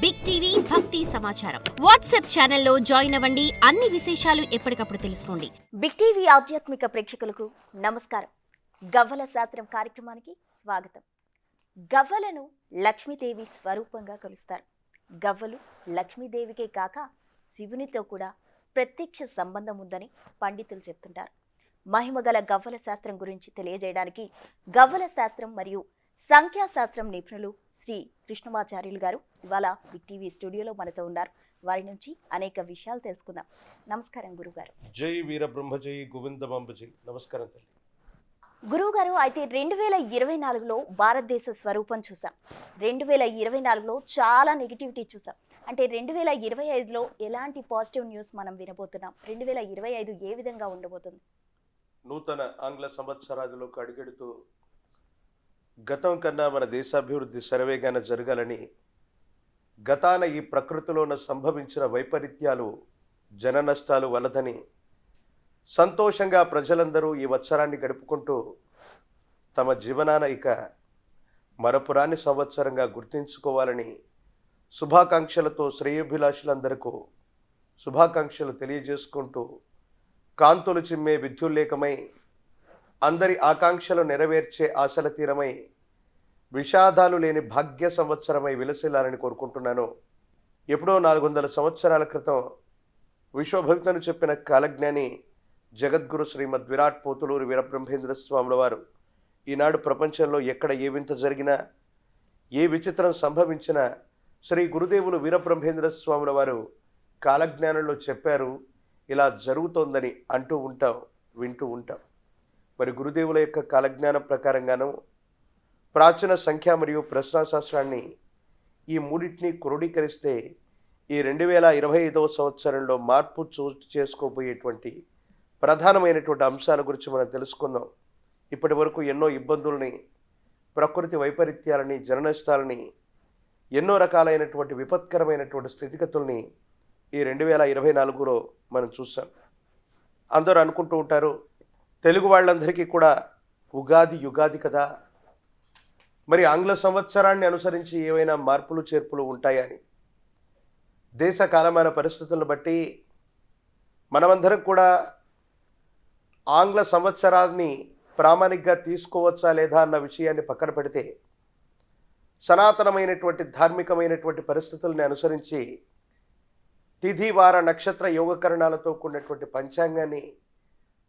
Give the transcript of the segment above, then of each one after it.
Big TV భక్తి సమాచారం WhatsApp ఛానల్లో జాయిన్ అవ్వండి. అన్ని విశేషాలు ఎప్పటికప్పుడు తెలుసుకోండి. బిగ్ టీవీ ఆధ్యాత్మిక ప్రేక్షకులకు నమస్కారం. గవ్వల శాస్త్రం కార్యక్రమానికి స్వాగతం. గవ్వలను లక్ష్మీదేవి స్వరూపంగా కొలుస్తారు. గవ్వలు లక్ష్మీదేవికే కాక శివునితో కూడా ప్రత్యక్ష సంబంధం ఉందని పండితులు చెప్తుంటారు. మహిమగల గవ్వల శాస్త్రం గురించి తెలియజేయడానికి గవ్వల శాస్త్రం మరియు సంఖ్యాశాస్త్రం నిపుణులు శ్రీ కృష్ణమాచార్యులు గారు ఇవాళ బిగ్ టీవీ స్టూడియోలో మనతో ఉన్నారు. వారి నుంచి అనేక విషయాలు తెలుసుకుందాం. నమస్కారం గురుగారు. జై వీరబ్రహ్మ జై గోవిందమాంబ జై. నమస్కారం తల్లి. గురువుగారు, అయితే 2024లో భారతదేశ స్వరూపం చూసాం. 2024లో చాలా నెగిటివిటీ చూసాం. అంటే 2025లో ఎలాంటి పాజిటివ్ న్యూస్ మనం వినబోతున్నాం? 2025 ఏ విధంగా ఉండబోతుంది? నూతన ఆంగ్ల సంవత్సరాదిలోకి అడుగెడుతూ గతం కన్నా మన దేశాభివృద్ధి శరవేగాన జరగాలని, గతాన ఈ ప్రకృతిలోన సంభవించిన వైపరీత్యాలు జన నష్టాలు వలదని సంతోషంగా ప్రజలందరూ ఈ వత్సరాన్ని గడుపుకుంటూ తమ జీవనాన ఇక మరపురాని సంవత్సరంగా గుర్తించుకోవాలని శుభాకాంక్షలతో శ్రేయోభిలాషులందరికీ శుభాకాంక్షలు తెలియజేసుకుంటూ, కాంతులు చిమ్మే విద్యుల్లేఖమై అందరి ఆకాంక్షలు నెరవేర్చే ఆశల తీరమై విషాదాలు లేని భాగ్య సంవత్సరమై విలసిల్లాలని కోరుకుంటున్నాను. ఎప్పుడో 400 సంవత్సరాల క్రితం విశ్వభక్తుని చెప్పిన కాలజ్ఞాని జగద్గురు శ్రీమద్ విరాట్ పోతులూరి వీరబ్రహ్మేంద్ర స్వాముల వారు ఈనాడు ప్రపంచంలో ఎక్కడ ఏ వింత జరిగినా, ఏ విచిత్రం సంభవించినా శ్రీ గురుదేవులు వీరబ్రహ్మేంద్ర స్వాముల వారు కాలజ్ఞానంలో చెప్పారు, ఇలా జరుగుతోందని అంటూ ఉంటాం, వింటూ ఉంటాం. మరి గురుదేవుల యొక్క కాలజ్ఞానం ప్రకారంగాను ప్రాచీన సంఖ్య మరియు ప్రశ్నాశాస్త్రాన్ని ఈ మూడింటిని క్రోడీకరిస్తే ఈ 2025వ సంవత్సరంలో మార్పు చోటు చేసుకోబోయేటువంటి ప్రధానమైనటువంటి అంశాల గురించి మనం తెలుసుకుందాం. ఇప్పటి వరకు ఎన్నో ఇబ్బందుల్ని, ప్రకృతి వైపరీత్యాలని, జననష్టాలని, ఎన్నో రకాలైనటువంటి విపత్కరమైనటువంటి స్థితిగతుల్ని ఈ 2024లో మనం చూసాం. అందరూ అనుకుంటూ ఉంటారు, తెలుగు వాళ్ళందరికీ కూడా ఉగాది యుగాది కదా, మరి ఆంగ్ల సంవత్సరాన్ని అనుసరించి ఏవైనా మార్పులు చేర్పులు ఉంటాయని. దేశ కాలమాన పరిస్థితులను బట్టి మనమందరం కూడా ఆంగ్ల సంవత్సరాన్ని ప్రామాణికంగా తీసుకోవచ్చా లేదా అన్న విషయాన్ని పక్కన పెడితే, సనాతనమైనటువంటి ధార్మికమైనటువంటి పరిస్థితుల్ని అనుసరించి తిథి వార నక్షత్ర యోగకరణాలతో కూడినటువంటి పంచాంగాన్ని,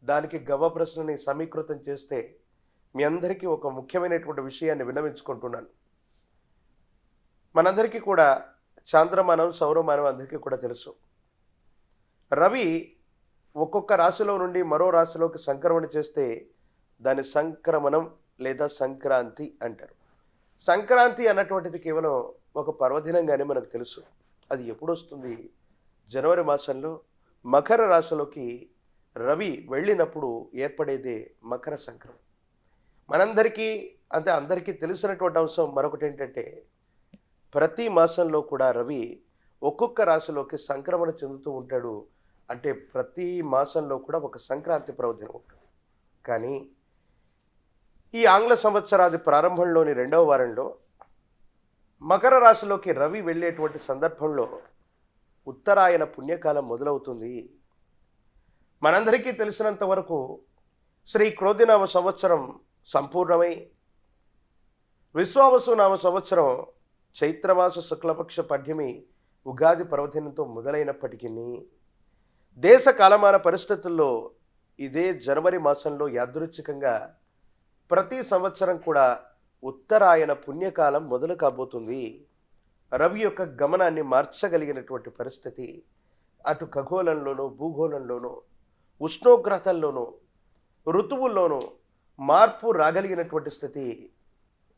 దానికి గవ్వ ప్రశ్నని సమీకృతం చేస్తే మీ అందరికీ ఒక ముఖ్యమైనటువంటి విషయాన్ని విన్నవించుకుంటున్నాను. మనందరికీ కూడా చాంద్రమానం, సౌరమానం అందరికీ కూడా తెలుసు. రవి ఒక్కొక్క రాశిలో నుండి మరో రాశిలోకి సంక్రమణ చేస్తే దాని సంక్రమణం లేదా సంక్రాంతి అంటారు. సంక్రాంతి అన్నటువంటిది కేవలం ఒక పర్వదినంగానే మనకు తెలుసు. అది ఎప్పుడు వస్తుంది? జనవరి మాసంలో మకర రాశిలోకి రవి వెళ్ళినప్పుడు ఏర్పడేదే మకర సంక్రమణ. మనందరికీ అంటే అందరికీ తెలిసినటువంటి అంశం మరొకటి ఏంటంటే, ప్రతి మాసంలో కూడా రవి ఒక్కొక్క రాశిలోకి సంక్రమణ చెందుతూ ఉంటాడు. అంటే ప్రతి మాసంలో కూడా ఒక సంక్రాంతి పర్వదినం ఉంటుంది. కానీ ఈ ఆంగ్ల సంవత్సరాది ప్రారంభంలోని 2వ వారంలో మకర రాశిలోకి రవి వెళ్ళేటువంటి సందర్భంలో ఉత్తరాయణ పుణ్యకాలం మొదలవుతుంది. మనందరికీ తెలిసినంత వరకు శ్రీ క్రోధినామ సంవత్సరం సంపూర్ణమై విశ్వావసునామ సంవత్సరం చైత్రమాస శుక్లపక్ష పద్యమి ఉగాది పర్వదినంతో మొదలైనప్పటికీ దేశ కాలమాన పరిస్థితుల్లో ఇదే జనవరి మాసంలో యాదృచ్ఛికంగా ప్రతి సంవత్సరం కూడా ఉత్తరాయణ పుణ్యకాలం మొదలు కాబోతుంది. రవి యొక్క గమనాన్ని మార్చగలిగినటువంటి పరిస్థితి అటు ఖగోళంలోనూ, భూగోళంలోనూ, ఉష్ణోగ్రతల్లోనూ, ఋతువుల్లోనూ మార్పు రాగలిగినటువంటి స్థితి.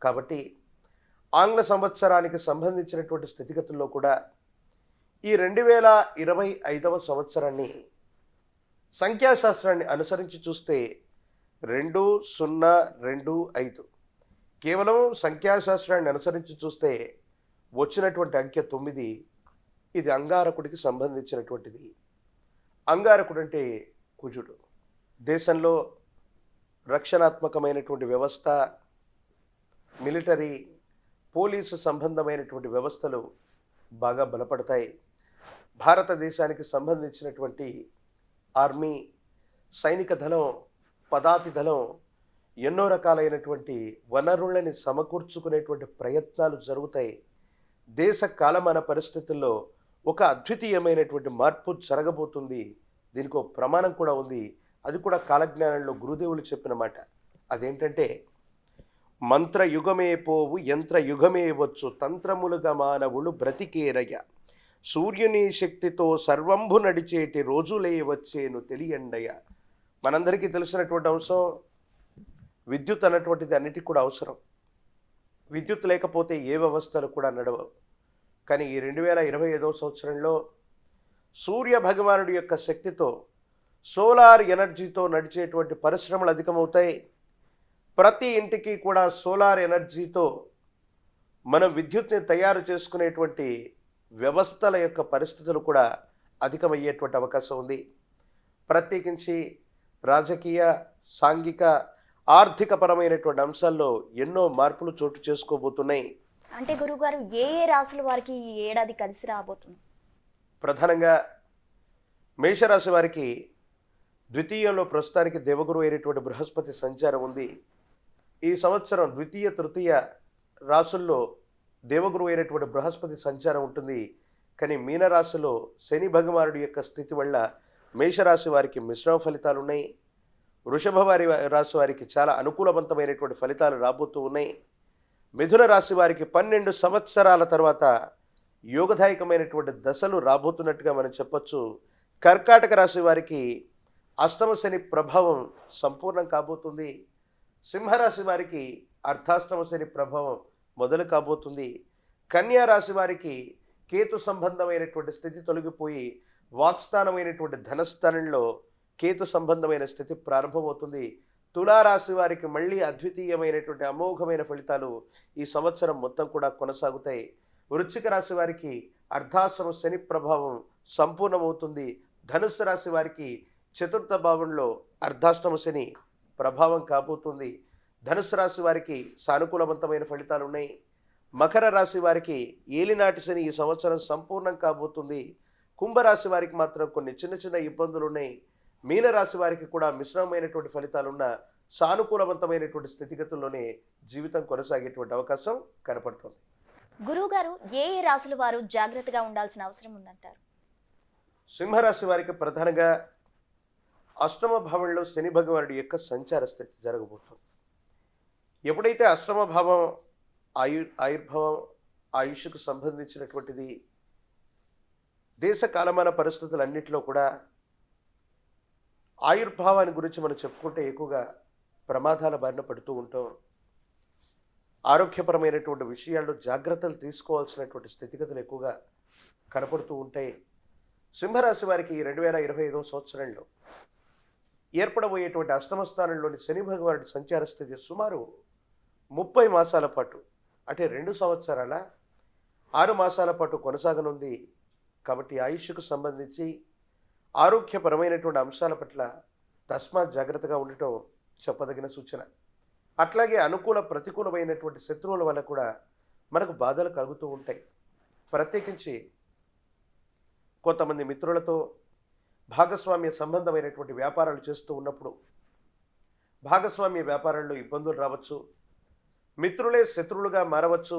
కాబట్టి ఆంగ్ల సంవత్సరానికి సంబంధించినటువంటి స్థితిగతుల్లో కూడా ఈ 2025వ సంవత్సరాన్ని సంఖ్యాశాస్త్రాన్ని అనుసరించి చూస్తే 2025 కేవలం సంఖ్యాశాస్త్రాన్ని అనుసరించి చూస్తే వచ్చినటువంటి అంకె 9. ఇది అంగారకుడికి సంబంధించినటువంటిది. అంగారకుడు అంటే కుజుడు. దేశంలో రక్షణాత్మకమైనటువంటి వ్యవస్థ, మిలిటరీ, పోలీసు సంబంధమైనటువంటి వ్యవస్థలు బాగా బలపడతాయి. భారతదేశానికి సంబంధించినటువంటి ఆర్మీ, సైనిక దళం, పదాతి దళం ఎన్నో రకాలైనటువంటి వనరులని సమకూర్చుకునేటువంటి ప్రయత్నాలు జరుగుతాయి. దేశ కాలమాన పరిస్థితుల్లో ఒక అద్వితీయమైనటువంటి మార్పు జరగబోతుంది. దీనికి ఒక ప్రమాణం కూడా ఉంది. అది కూడా కాలజ్ఞానంలో గురుదేవులు చెప్పిన మాట. అదేంటంటే, మంత్రయుగమే పోవు యంత్రయుగమే వచ్చు, తంత్రములుగా మానవులు బ్రతికేరయ్య, సూర్యుని శక్తితో సర్వంభు నడిచేటి రోజులే వచ్చేను తెలియండయ్య. మనందరికీ తెలిసినటువంటి అంశం విద్యుత్ అన్నటువంటిది అన్నిటికీ కూడా అవసరం. విద్యుత్ లేకపోతే ఏ వ్యవస్థలు కూడా నడవవు. కానీ ఈ 2025వ సంవత్సరంలో సూర్య భగవానుడి యొక్క శక్తితో, సోలార్ ఎనర్జీతో నడిచేటువంటి పరిశ్రమలు అధికమవుతాయి. ప్రతి ఇంటికి కూడా సోలార్ ఎనర్జీతో మనం విద్యుత్ని తయారు చేసుకునేటువంటి వ్యవస్థల యొక్క పరిస్థితులు కూడా అధికమయ్యేటువంటి అవకాశం ఉంది. ప్రత్యేకించి రాజకీయ, సాంఘిక, ఆర్థిక పరమైనటువంటి అంశాల్లో ఎన్నో మార్పులు చోటు చేసుకోబోతున్నాయి. అంటే గురువుగారు ఏ ఏ రాశుల వారికి ఈ ఏడాది కలిసి రాబోతుంది? ప్రధానంగా మేషరాశి వారికి ద్వితీయంలో ప్రస్తుతానికి దేవగురు అయినటువంటి బృహస్పతి సంచారం ఉంది. ఈ సంవత్సరం ద్వితీయ, తృతీయ రాశుల్లో దేవగురు అయినటువంటి బృహస్పతి సంచారం ఉంటుంది. కానీ మీనరాశిలో శని భగవానుడి యొక్క స్థితి వల్ల మేషరాశి వారికి మిశ్రమ ఫలితాలు ఉన్నాయి. వృషభ రాశి వారికి చాలా అనుకూలవంతమైనటువంటి ఫలితాలు రాబోతూ ఉన్నాయి. మిథున రాశి వారికి 12 సంవత్సరాల తర్వాత యోగదాయకమైనటువంటి దశలు రాబోతున్నట్టుగా మనం చెప్పొచ్చు. కర్కాటక రాశి వారికి అష్టమ శని ప్రభావం సంపూర్ణం కాబోతుంది. సింహరాశి వారికి అర్ధాష్టమ శని ప్రభావం మొదలు కాబోతుంది. కన్యా రాశి వారికి కేతు సంబంధమైనటువంటి స్థితి తొలగిపోయి వాక్స్థానమైనటువంటి ధనస్థానంలో కేతు సంబంధమైన స్థితి ప్రారంభమవుతుంది. తులారాశి వారికి మళ్ళీ అద్వితీయమైనటువంటి అమోఘమైన ఫలితాలు ఈ సంవత్సరం మొత్తం కూడా కొనసాగుతాయి. వృశ్చిక రాశి వారికి అర్ధాశ్రమ శని ప్రభావం సంపూర్ణమవుతుంది. ధనుస్సు రాశి వారికి చతుర్థ భావంలో అర్ధాష్టమ శని ప్రభావం కాబోతుంది. ధనుస్సు రాశి వారికి సానుకూలవంతమైన ఫలితాలు ఉన్నాయి. మకర రాశి వారికి ఏలినాటి శని ఈ సంవత్సరం సంపూర్ణం కాబోతుంది. కుంభరాశి వారికి మాత్రం కొన్ని చిన్న చిన్న ఇబ్బందులు ఉన్నాయి. మీనరాశి వారికి కూడా మిశ్రమమైనటువంటి ఫలితాలున్న సానుకూలవంతమైనటువంటి స్థితిగతుల్లోనే జీవితం కొనసాగేటువంటి అవకాశం కనపడుతుంది. గురువుగారు ఏ ఏ రాశుల వారు జాగ్రత్తగా ఉండాల్సిన అవసరం ఉందంటారు? సింహరాశి వారికి ప్రధానంగా అష్టమ భావంలో శని భగవానుడి యొక్క సంచార స్థితి జరగబోతుంది. ఎప్పుడైతే అష్టమ భావం ఆయుర్భావం, ఆయుష్కు సంబంధించినటువంటిది, దేశ కాలమాన పరిస్థితులన్నింటిలో కూడా ఆయుర్భావాన్ని గురించి మనం చెప్పుకుంటే ఎక్కువగా ప్రమాదాల బారిన పడుతూ ఉంటాం. ఆరోగ్యపరమైనటువంటి విషయాల్లో జాగ్రత్తలు తీసుకోవాల్సినటువంటి స్థితిగతులు ఎక్కువగా కనపడుతూ ఉంటాయి. సింహరాశి వారికి 2025వ సంవత్సరంలో ఏర్పడబోయేటువంటి అష్టమ స్థానంలోని శని భగవానుడి సంచార స్థితి సుమారు 30 మాసాల పాటు, అంటే 2 సంవత్సరాల 6 మాసాల పాటు కొనసాగనుంది. కాబట్టి ఆయుష్కు సంబంధించి ఆరోగ్యపరమైనటువంటి అంశాల పట్ల తస్మాత్ జాగ్రత్తగా ఉండటం చెప్పదగిన సూచన. అట్లాగే అనుకూల ప్రతికూలమైనటువంటి శత్రువుల వల్ల కూడా మనకు బాధలు కలుగుతూ ఉంటాయి. ప్రత్యేకించి కొంతమంది మిత్రులతో భాగస్వామ్య సంబంధమైనటువంటి వ్యాపారాలు చేస్తూ ఉన్నప్పుడు భాగస్వామ్య వ్యాపారాల్లో ఇబ్బందులు రావచ్చు. మిత్రులే శత్రువులుగా మారవచ్చు.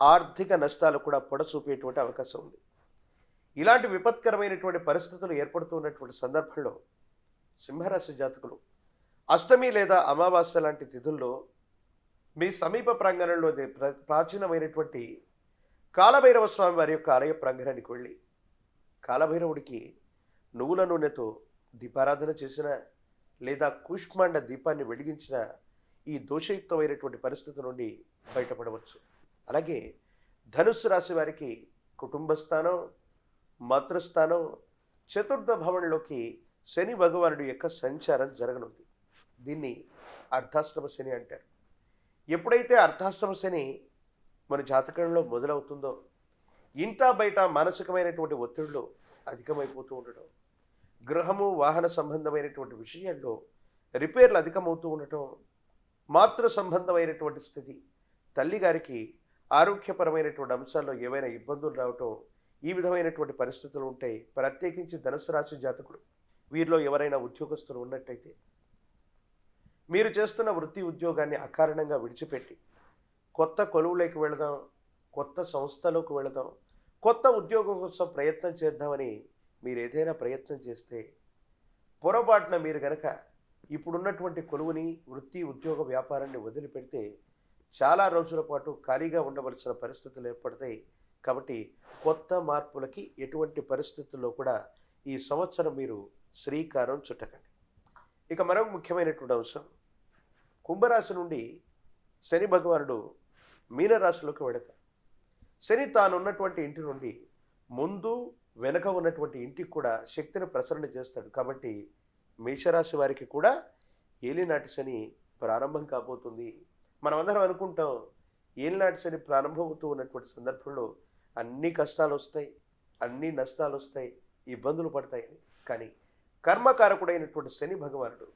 ఆర్థిక నష్టాలు కూడా పొడచూపేటువంటి అవకాశం ఉంది. ఇలాంటి విపత్కరమైనటువంటి పరిస్థితులు ఏర్పడుతున్నటువంటి సందర్భంలో సింహరాశి జాతకులు అష్టమి లేదా అమావాస్య లాంటి తిథుల్లో మీ సమీప ప్రాంగణంలో ప్రాచీనమైనటువంటి కాలభైరవ స్వామి వారి యొక్క ఆలయ ప్రాంగణానికి వెళ్ళి కాలభైరవుడికి నువ్వుల నూనెతో దీపారాధన చేసిన లేదా కూష్మాండ దీపాన్ని వెలిగించిన ఈ దోషయుక్తమైనటువంటి పరిస్థితి నుండి బయటపడవచ్చు. అలాగే ధనుస్సు రాశి వారికి కుటుంబ స్థానం, మాతృస్థానం, చతుర్థ భవనంలోకి శని భగవానుడి యొక్క సంచారం జరగనుంది. దీన్ని అర్ధాష్టమ శని అంటారు. ఎప్పుడైతే అర్ధాష్టమ శని మన జాతకంలో మొదలవుతుందో ఇంటా బయట మానసికమైనటువంటి ఒత్తిళ్లు అధికమైపోతూ ఉండటం, గృహము వాహన సంబంధమైనటువంటి విషయాల్లో రిపేర్లు అధికమవుతూ ఉండటం, మాతృ సంబంధమైనటువంటి స్థితి, తల్లిగారికి ఆరోగ్యపరమైనటువంటి అంశాల్లో ఏవైనా ఇబ్బందులు రావటం, ఈ విధమైనటువంటి పరిస్థితులు ఉంటాయి. ప్రత్యేకించి ధనుసు రాశి జాతకులు, వీరిలో ఎవరైనా ఉద్యోగస్తులు ఉన్నట్టయితే మీరు చేస్తున్న వృత్తి ఉద్యోగాన్ని అకారణంగా విడిచిపెట్టి కొత్త కొలువులోకి వెళదాం, కొత్త సంస్థలోకి వెళదాం, కొత్త ఉద్యోగం కోసం ప్రయత్నం చేద్దామని మీరు ఏదైనా ప్రయత్నం చేస్తే పొరపాటున మీరు గనక ఇప్పుడున్నటువంటి కొలువుని, వృత్తి ఉద్యోగ వ్యాపారాన్ని వదిలిపెడితే చాలా రోజుల పాటు ఖాళీగా ఉండవలసిన పరిస్థితులు ఏర్పడతాయి. కాబట్టి కొత్త మార్పులకి ఎటువంటి పరిస్థితుల్లో కూడా ఈ సంవత్సరం మీరు శ్రీకారం చుట్టకండి. ఇక మరొక ముఖ్యమైనటువంటి అంశం, కుంభరాశి నుండి శని భగవానుడు మీనరాశిలోకి వెళతారు. శని తానున్నటువంటి ఇంటి నుండి ముందు వెనక ఉన్నటువంటి ఇంటికి కూడా శక్తిని ప్రసరణ చేస్తాడు. కాబట్టి మేషరాశి వారికి కూడా ఏలినాటి శని ప్రారంభం కాబోతుంది. మనమందరం అనుకుంటాం ఏలినాటి శని ప్రారంభమవుతూ ఉన్నటువంటి సందర్భంలో అన్ని కష్టాలు వస్తాయి, అన్ని నష్టాలు వస్తాయి, ఇబ్బందులు పడతాయని. కానీ కర్మకారకుడైనటువంటి శని భగవానుడు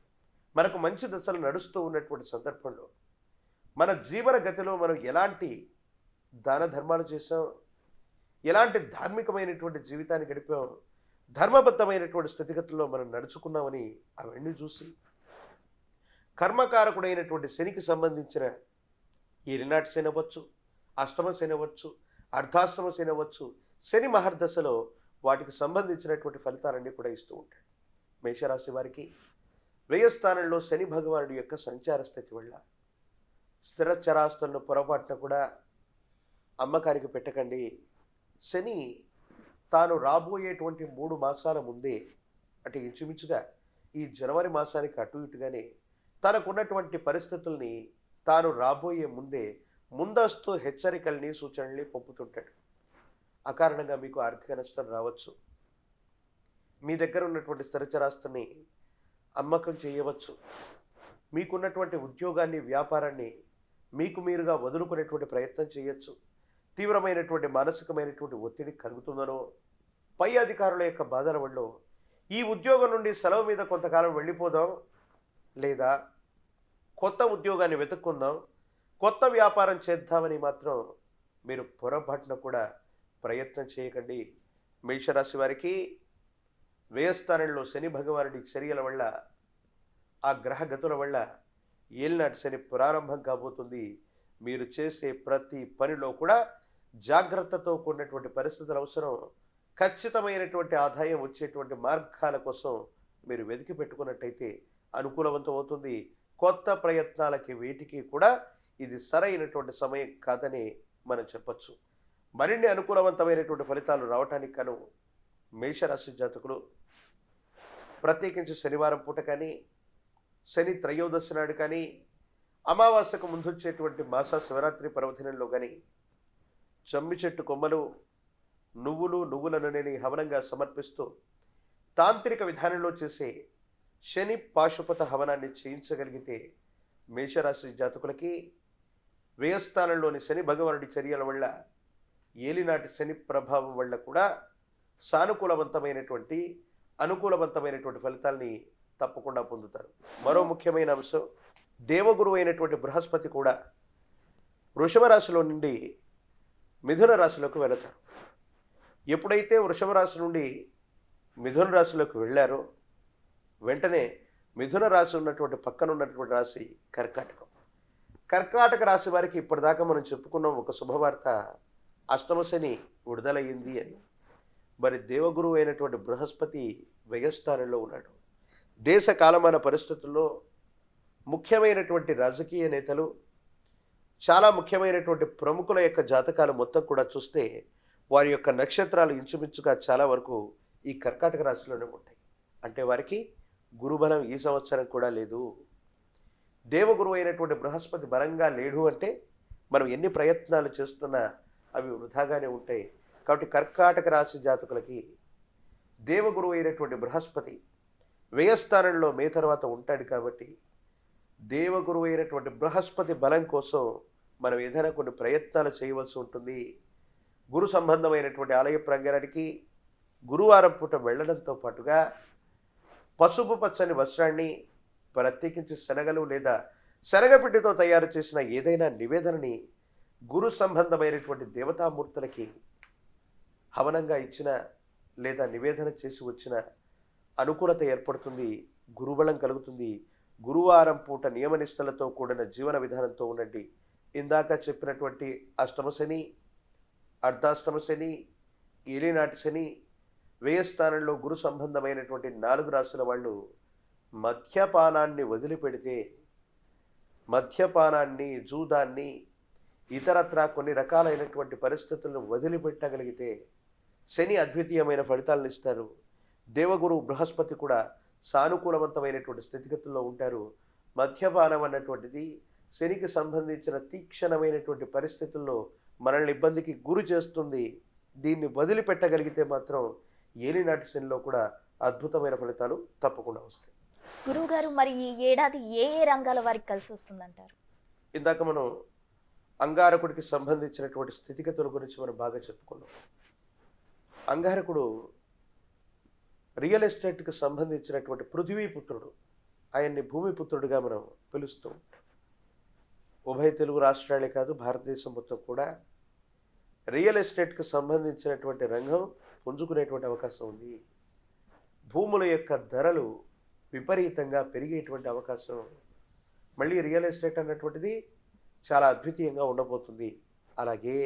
మనకు మంచి దశలు నడుస్తూ ఉన్నటువంటి సందర్భంలో మన జీవన గతిలో మనం ఎలాంటి దాన ధర్మాలు చేసాం, ఎలాంటి ధార్మికమైనటువంటి జీవితాన్ని గడిపాం, ధర్మబద్ధమైనటువంటి స్థితిగతుల్లో మనం నడుచుకున్నామని అవన్నీ చూసి కర్మకారకుడైనటువంటి శనికి సంబంధించిన ఏలినాటి శని అవ్వచ్చు, అష్టమ శని అవ్వచ్చు, అర్ధాష్టమ శని అవ్వచ్చు, శని మహర్దశలో వాటికి సంబంధించినటువంటి ఫలితాలన్నీ కూడా ఇస్తూ ఉంటాడు. మేషరాశి వారికి వ్యయస్థానంలో శని భగవానుడి యొక్క సంచార స్థితి వల్ల స్థిర చరాస్తులను పొరపాటున కూడా అమ్మకానికి పెట్టకండి. శని తాను రాబోయేటువంటి 3 మాసాల ముందే, అంటే ఇంచుమించుగా ఈ జనవరి మాసానికి అటు ఇటుగానే తనకున్నటువంటి పరిస్థితుల్ని తాను రాబోయే ముందే ముందస్తు హెచ్చరికల్ని, సూచనల్ని పంపుతుంటాడు. అకారణంగా మీకు ఆర్థిక నష్టం రావచ్చు. మీ దగ్గర ఉన్నటువంటి స్థిరచరాస్తుని అమ్మకం చేయవచ్చు. మీకున్నటువంటి ఉద్యోగాన్ని, వ్యాపారాన్ని మీకు మీరుగా వదులుకునేటువంటి ప్రయత్నం చేయొచ్చు. తీవ్రమైనటువంటి మానసికమైనటువంటి ఒత్తిడి కలుగుతుందనో, పై అధికారుల యొక్క బాధల వల్ల ఈ ఉద్యోగం నుండి సెలవు మీద కొంతకాలం వెళ్ళిపోదాం, లేదా కొత్త ఉద్యోగాన్ని వెతుక్కుందాం, కొత్త వ్యాపారం చేద్దామని మాత్రం మీరు పొరపాటున కూడా ప్రయత్నం చేయకండి. మేషరాశి వారికి వ్యయస్థానంలో శని భగవానుడి చర్యల వల్ల, ఆ గ్రహగతుల వల్ల ఏలినాటి శని ప్రారంభం కాబోతుంది. మీరు చేసే ప్రతి పనిలో కూడా జాగ్రత్తతో కూడినటువంటి పరిస్థితులు అవసరం. ఖచ్చితమైనటువంటి ఆదాయం వచ్చేటువంటి మార్గాల కోసం మీరు వెతికి పెట్టుకున్నట్టయితే అనుకూలవంతం అవుతుంది. కొత్త ప్రయత్నాలకి వీటికి కూడా ఇది సరైనటువంటి సమయం కాదని మనం చెప్పచ్చు. మరిన్ని అనుకూలవంతమైనటువంటి ఫలితాలు రావటానికి గాను మేషరాశి జాతకులు ప్రత్యేకించి శనివారం పూట కానీ, శని త్రయోదశి నాడు కానీ, అమావాస్యకు ముందొచ్చేటువంటి మాస శివరాత్రి పర్వదినంలో కానీ జమ్మి చెట్టు కొమ్మలు, నువ్వుల నూనెని హవనంగా సమర్పిస్తూ తాంత్రిక విధానంలో చేసే శని పాశుపత హవనాన్ని చేయించగలిగితే మేషరాశి జాతకులకి వ్యయస్థానంలోని శని భగవానుడి చర్యల వల్ల, ఏలినాటి శని ప్రభావం వల్ల కూడా సానుకూలవంతమైనటువంటి, అనుకూలవంతమైనటువంటి ఫలితాల్ని తప్పకుండా పొందుతారు. మరో ముఖ్యమైన అంశం, దేవగురువు అయినటువంటి బృహస్పతి కూడా వృషభ రాశిలో నుండి మిథున రాశిలోకి వెళతారు. ఎప్పుడైతే వృషభ రాశి నుండి మిథున రాశిలోకి వెళ్ళారో వెంటనే మిథున రాశి ఉన్నటువంటి పక్కన ఉన్నటువంటి రాశి కర్కాటకం. కర్కాటక రాశి వారికి ఇప్పటిదాకా మనం చెప్పుకున్నాం ఒక శుభవార్త, అష్టమ శని విడుదలయ్యింది అని. మరి దేవగురువు అయినటువంటి బృహస్పతి వ్యయస్థానంలో ఉన్నాడు. దేశ కాలమాన పరిస్థితుల్లో ముఖ్యమైనటువంటి రాజకీయ నేతలు, చాలా ముఖ్యమైనటువంటి ప్రముఖుల యొక్క జాతకాలు మొత్తం కూడా చూస్తే వారి యొక్క నక్షత్రాలు ఇంచుమించుగా చాలా వరకు ఈ కర్కాటక రాశిలోనే ఉంటాయి. అంటే వారికి గురుబలం ఈ సంవత్సరం కూడా లేదు. దేవగురువు అయినటువంటి బృహస్పతి బలంగా లేడు అంటే మనం ఎన్ని ప్రయత్నాలు చేస్తున్నా అవి వృధాగానే ఉంటాయి. కాబట్టి కర్కాటక రాశి జాతకులకి దేవగురువు అయినటువంటి బృహస్పతి వ్యయస్థానంలో మే తర్వాత ఉంటాడు. కాబట్టి దేవగురువు అయినటువంటి బృహస్పతి బలం కోసం మనం ఏదైనా కొన్ని ప్రయత్నాలు చేయవలసి ఉంటుంది. గురు సంబంధమైనటువంటి ఆలయ ప్రాంగణానికి గురువారం పూట వెళ్ళడంతో పాటుగా పసుపు పచ్చని వస్త్రాన్ని, ప్రత్యేకించి శనగలు లేదా శనగపిండితో తయారు చేసిన ఏదైనా నివేదనని గురు సంబంధమైనటువంటి దేవతామూర్తులకి హవనంగా ఇచ్చిన లేదా నివేదన చేసి వచ్చిన అనుకూలత ఏర్పడుతుంది, గురుబలం కలుగుతుంది. గురువారం పూట నియమనిష్టలతో కూడిన జీవన విధానంతో ఉండండి. ఇందాక చెప్పినటువంటి అష్టమ శని, అర్ధాష్టమ శని, ఏలినాటి శని, వ్యయస్థానంలో గురు సంబంధమైనటువంటి 4 రాశుల వాళ్ళు మద్యపానాన్ని వదిలిపెడితే, మద్యపానాన్ని, జూదాన్ని, ఇతరత్రా కొన్ని రకాలైనటువంటి పరిస్థితులను వదిలిపెట్టగలిగితే శని అద్వితీయమైన ఫలితాలను ఇస్తారు. దేవగురు బృహస్పతి కూడా సానుకూలవంతమైనటువంటి స్థితిగతుల్లో ఉంటారు. మద్యపానం అన్నటువంటిది శనికి సంబంధించిన తీక్షణమైనటువంటి పరిస్థితుల్లో మనల్ని ఇబ్బందికి గురి చేస్తుంది. దీన్ని వదిలిపెట్టగలిగితే మాత్రం ఏలినాటి శనిలో కూడా అద్భుతమైన ఫలితాలు తప్పకుండా వస్తాయి. గురువుగారు, మరి ఈ ఏడాది ఏ ఏ రంగాల వారికి కలిసి వస్తుందంటారు? ఇందాక మనం అంగారకుడికి సంబంధించినటువంటి స్థితిగతుల గురించి మనం బాగా చెప్పుకున్నాం. అంగారకుడు రియల్ ఎస్టేట్కి సంబంధించినటువంటి పృథ్వీపుత్రుడు. ఆయన్ని భూమిపుత్రుడిగా మనం పిలుస్తాం. ఉభయ తెలుగు రాష్ట్రాలే కాదు, భారతదేశం మొత్తం కూడా రియల్ ఎస్టేట్కి సంబంధించినటువంటి రంగం పుంజుకునేటువంటి అవకాశం ఉంది. భూముల యొక్క ధరలు విపరీతంగా పెరిగేటువంటి అవకాశం, మళ్ళీ రియల్ ఎస్టేట్ అన్నటువంటిది చాలా అద్వితీయంగా ఉండబోతుంది. అలాగే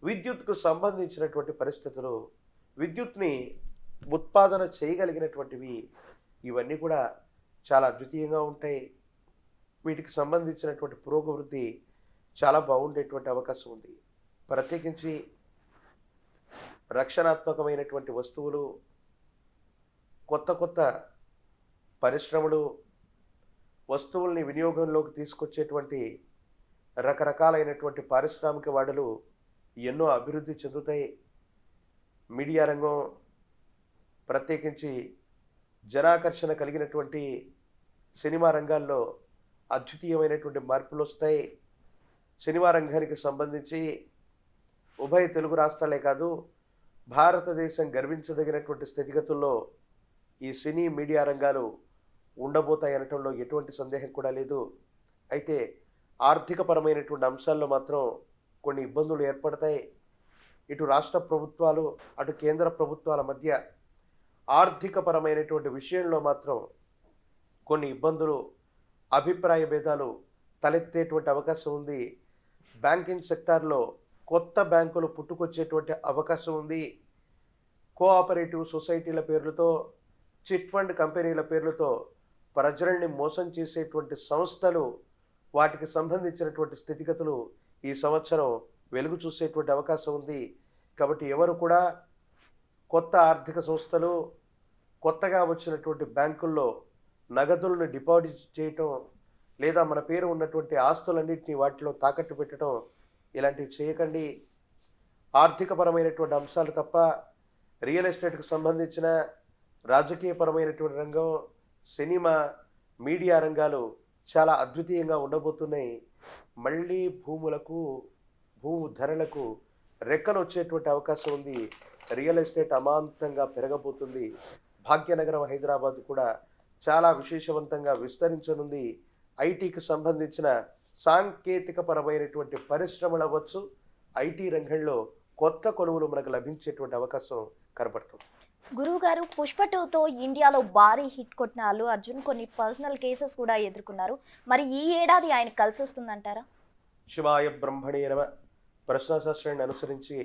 విద్యుత్కు సంబంధించినటువంటి పరిస్థితులు, విద్యుత్ని ఉత్పాదన చేయగలిగినటువంటివి, ఇవన్నీ కూడా చాలా అద్వితీయంగా ఉంటాయి. వీటికి సంబంధించినటువంటి పురోగవృద్ధి చాలా బాగుండేటువంటి అవకాశం ఉంది. ప్రత్యేకించి రక్షణాత్మకమైనటువంటి వస్తువులు, కొత్త కొత్త పరిశ్రమలు, వస్తువుల్ని వినియోగంలోకి తీసుకొచ్చేటువంటి రకరకాలైనటువంటి పారిశ్రామిక వాడలు ఎన్నో అభివృద్ధి చెందుతాయి. మీడియా రంగం, ప్రత్యేకించి జనాకర్షణ కలిగినటువంటి సినిమా రంగాల్లో అద్వితీయమైనటువంటి మార్పులు వస్తాయి. సినిమా రంగానికి సంబంధించి ఉభయ తెలుగు రాష్ట్రాలే కాదు, భారతదేశం గర్వించదగినటువంటి స్థితిగతుల్లో ఈ సినీ మీడియా రంగాలు ఉండబోతాయి అనటంలో ఎటువంటి సందేహం కూడా లేదు. అయితే ఆర్థికపరమైనటువంటి అంశాల్లో మాత్రం కొన్ని ఇబ్బందులు ఏర్పడతాయి. ఇటు రాష్ట్ర ప్రభుత్వాలు, అటు కేంద్ర ప్రభుత్వాల మధ్య ఆర్థికపరమైనటువంటి విషయంలో మాత్రం కొన్ని ఇబ్బందులు, అభిప్రాయ భేదాలు తలెత్తేటువంటి అవకాశం ఉంది. బ్యాంకింగ్ సెక్టార్లో కొత్త బ్యాంకులు పుట్టుకొచ్చేటువంటి అవకాశం ఉంది. కోఆపరేటివ్ సొసైటీల పేర్లతో, చిట్ ఫండ్ కంపెనీల పేర్లతో ప్రజల్ని మోసం చేసేటువంటి సంస్థలు, వాటికి సంబంధించినటువంటి స్థితిగతులు ఈ సంవత్సరం వెలుగు చూసేటువంటి అవకాశం ఉంది. కాబట్టి ఎవరు కూడా కొత్త ఆర్థిక సంస్థలు, కొత్తగా వచ్చినటువంటి బ్యాంకుల్లో నగదులను డిపాజిట్ చేయటం, లేదా మన పేరు ఉన్నటువంటి ఆస్తులన్నింటినీ వాటిలో తాకట్టు పెట్టడం, ఇలాంటివి చేయకండి. ఆర్థికపరమైనటువంటి అంశాలు తప్ప రియల్ ఎస్టేట్కి సంబంధించిన రాజకీయపరమైనటువంటి రంగం, సినిమా, మీడియా రంగాలు చాలా అద్వితీయంగా ఉండబోతున్నాయి. మళ్ళీ భూములకు, భూము ధరలకు రెక్కలు వచ్చేటువంటి అవకాశం ఉంది. రియల్ ఎస్టేట్ అమాంతంగా పెరగబోతుంది. భాగ్యనగరం హైదరాబాద్ కూడా చాలా విశేషవంతంగా విస్తరించనుంది. ఐటీకి సంబంధించిన సాంకేతికపరమైనటువంటి పరిశ్రమలు అవ్వచ్చు, ఐటీ రంగంలో కొత్త కొలువులు మనకు లభించేటువంటి అవకాశం కనబడుతుంది. గురువుగారు, పుష్ప 2తో ఇండియాలో భారీ హిట్ కొట్టిన అల్లు అర్జున్ కొన్ని పర్సనల్ కేసెస్ కూడా ఎదుర్కొన్నారు. మరి ఈ ఏడాది ఆయన కలిసి వస్తుందంటారా? శివాయ బ్రహ్మణే నమః. ప్రశ్నాశాస్త్రాన్ని అనుసరించి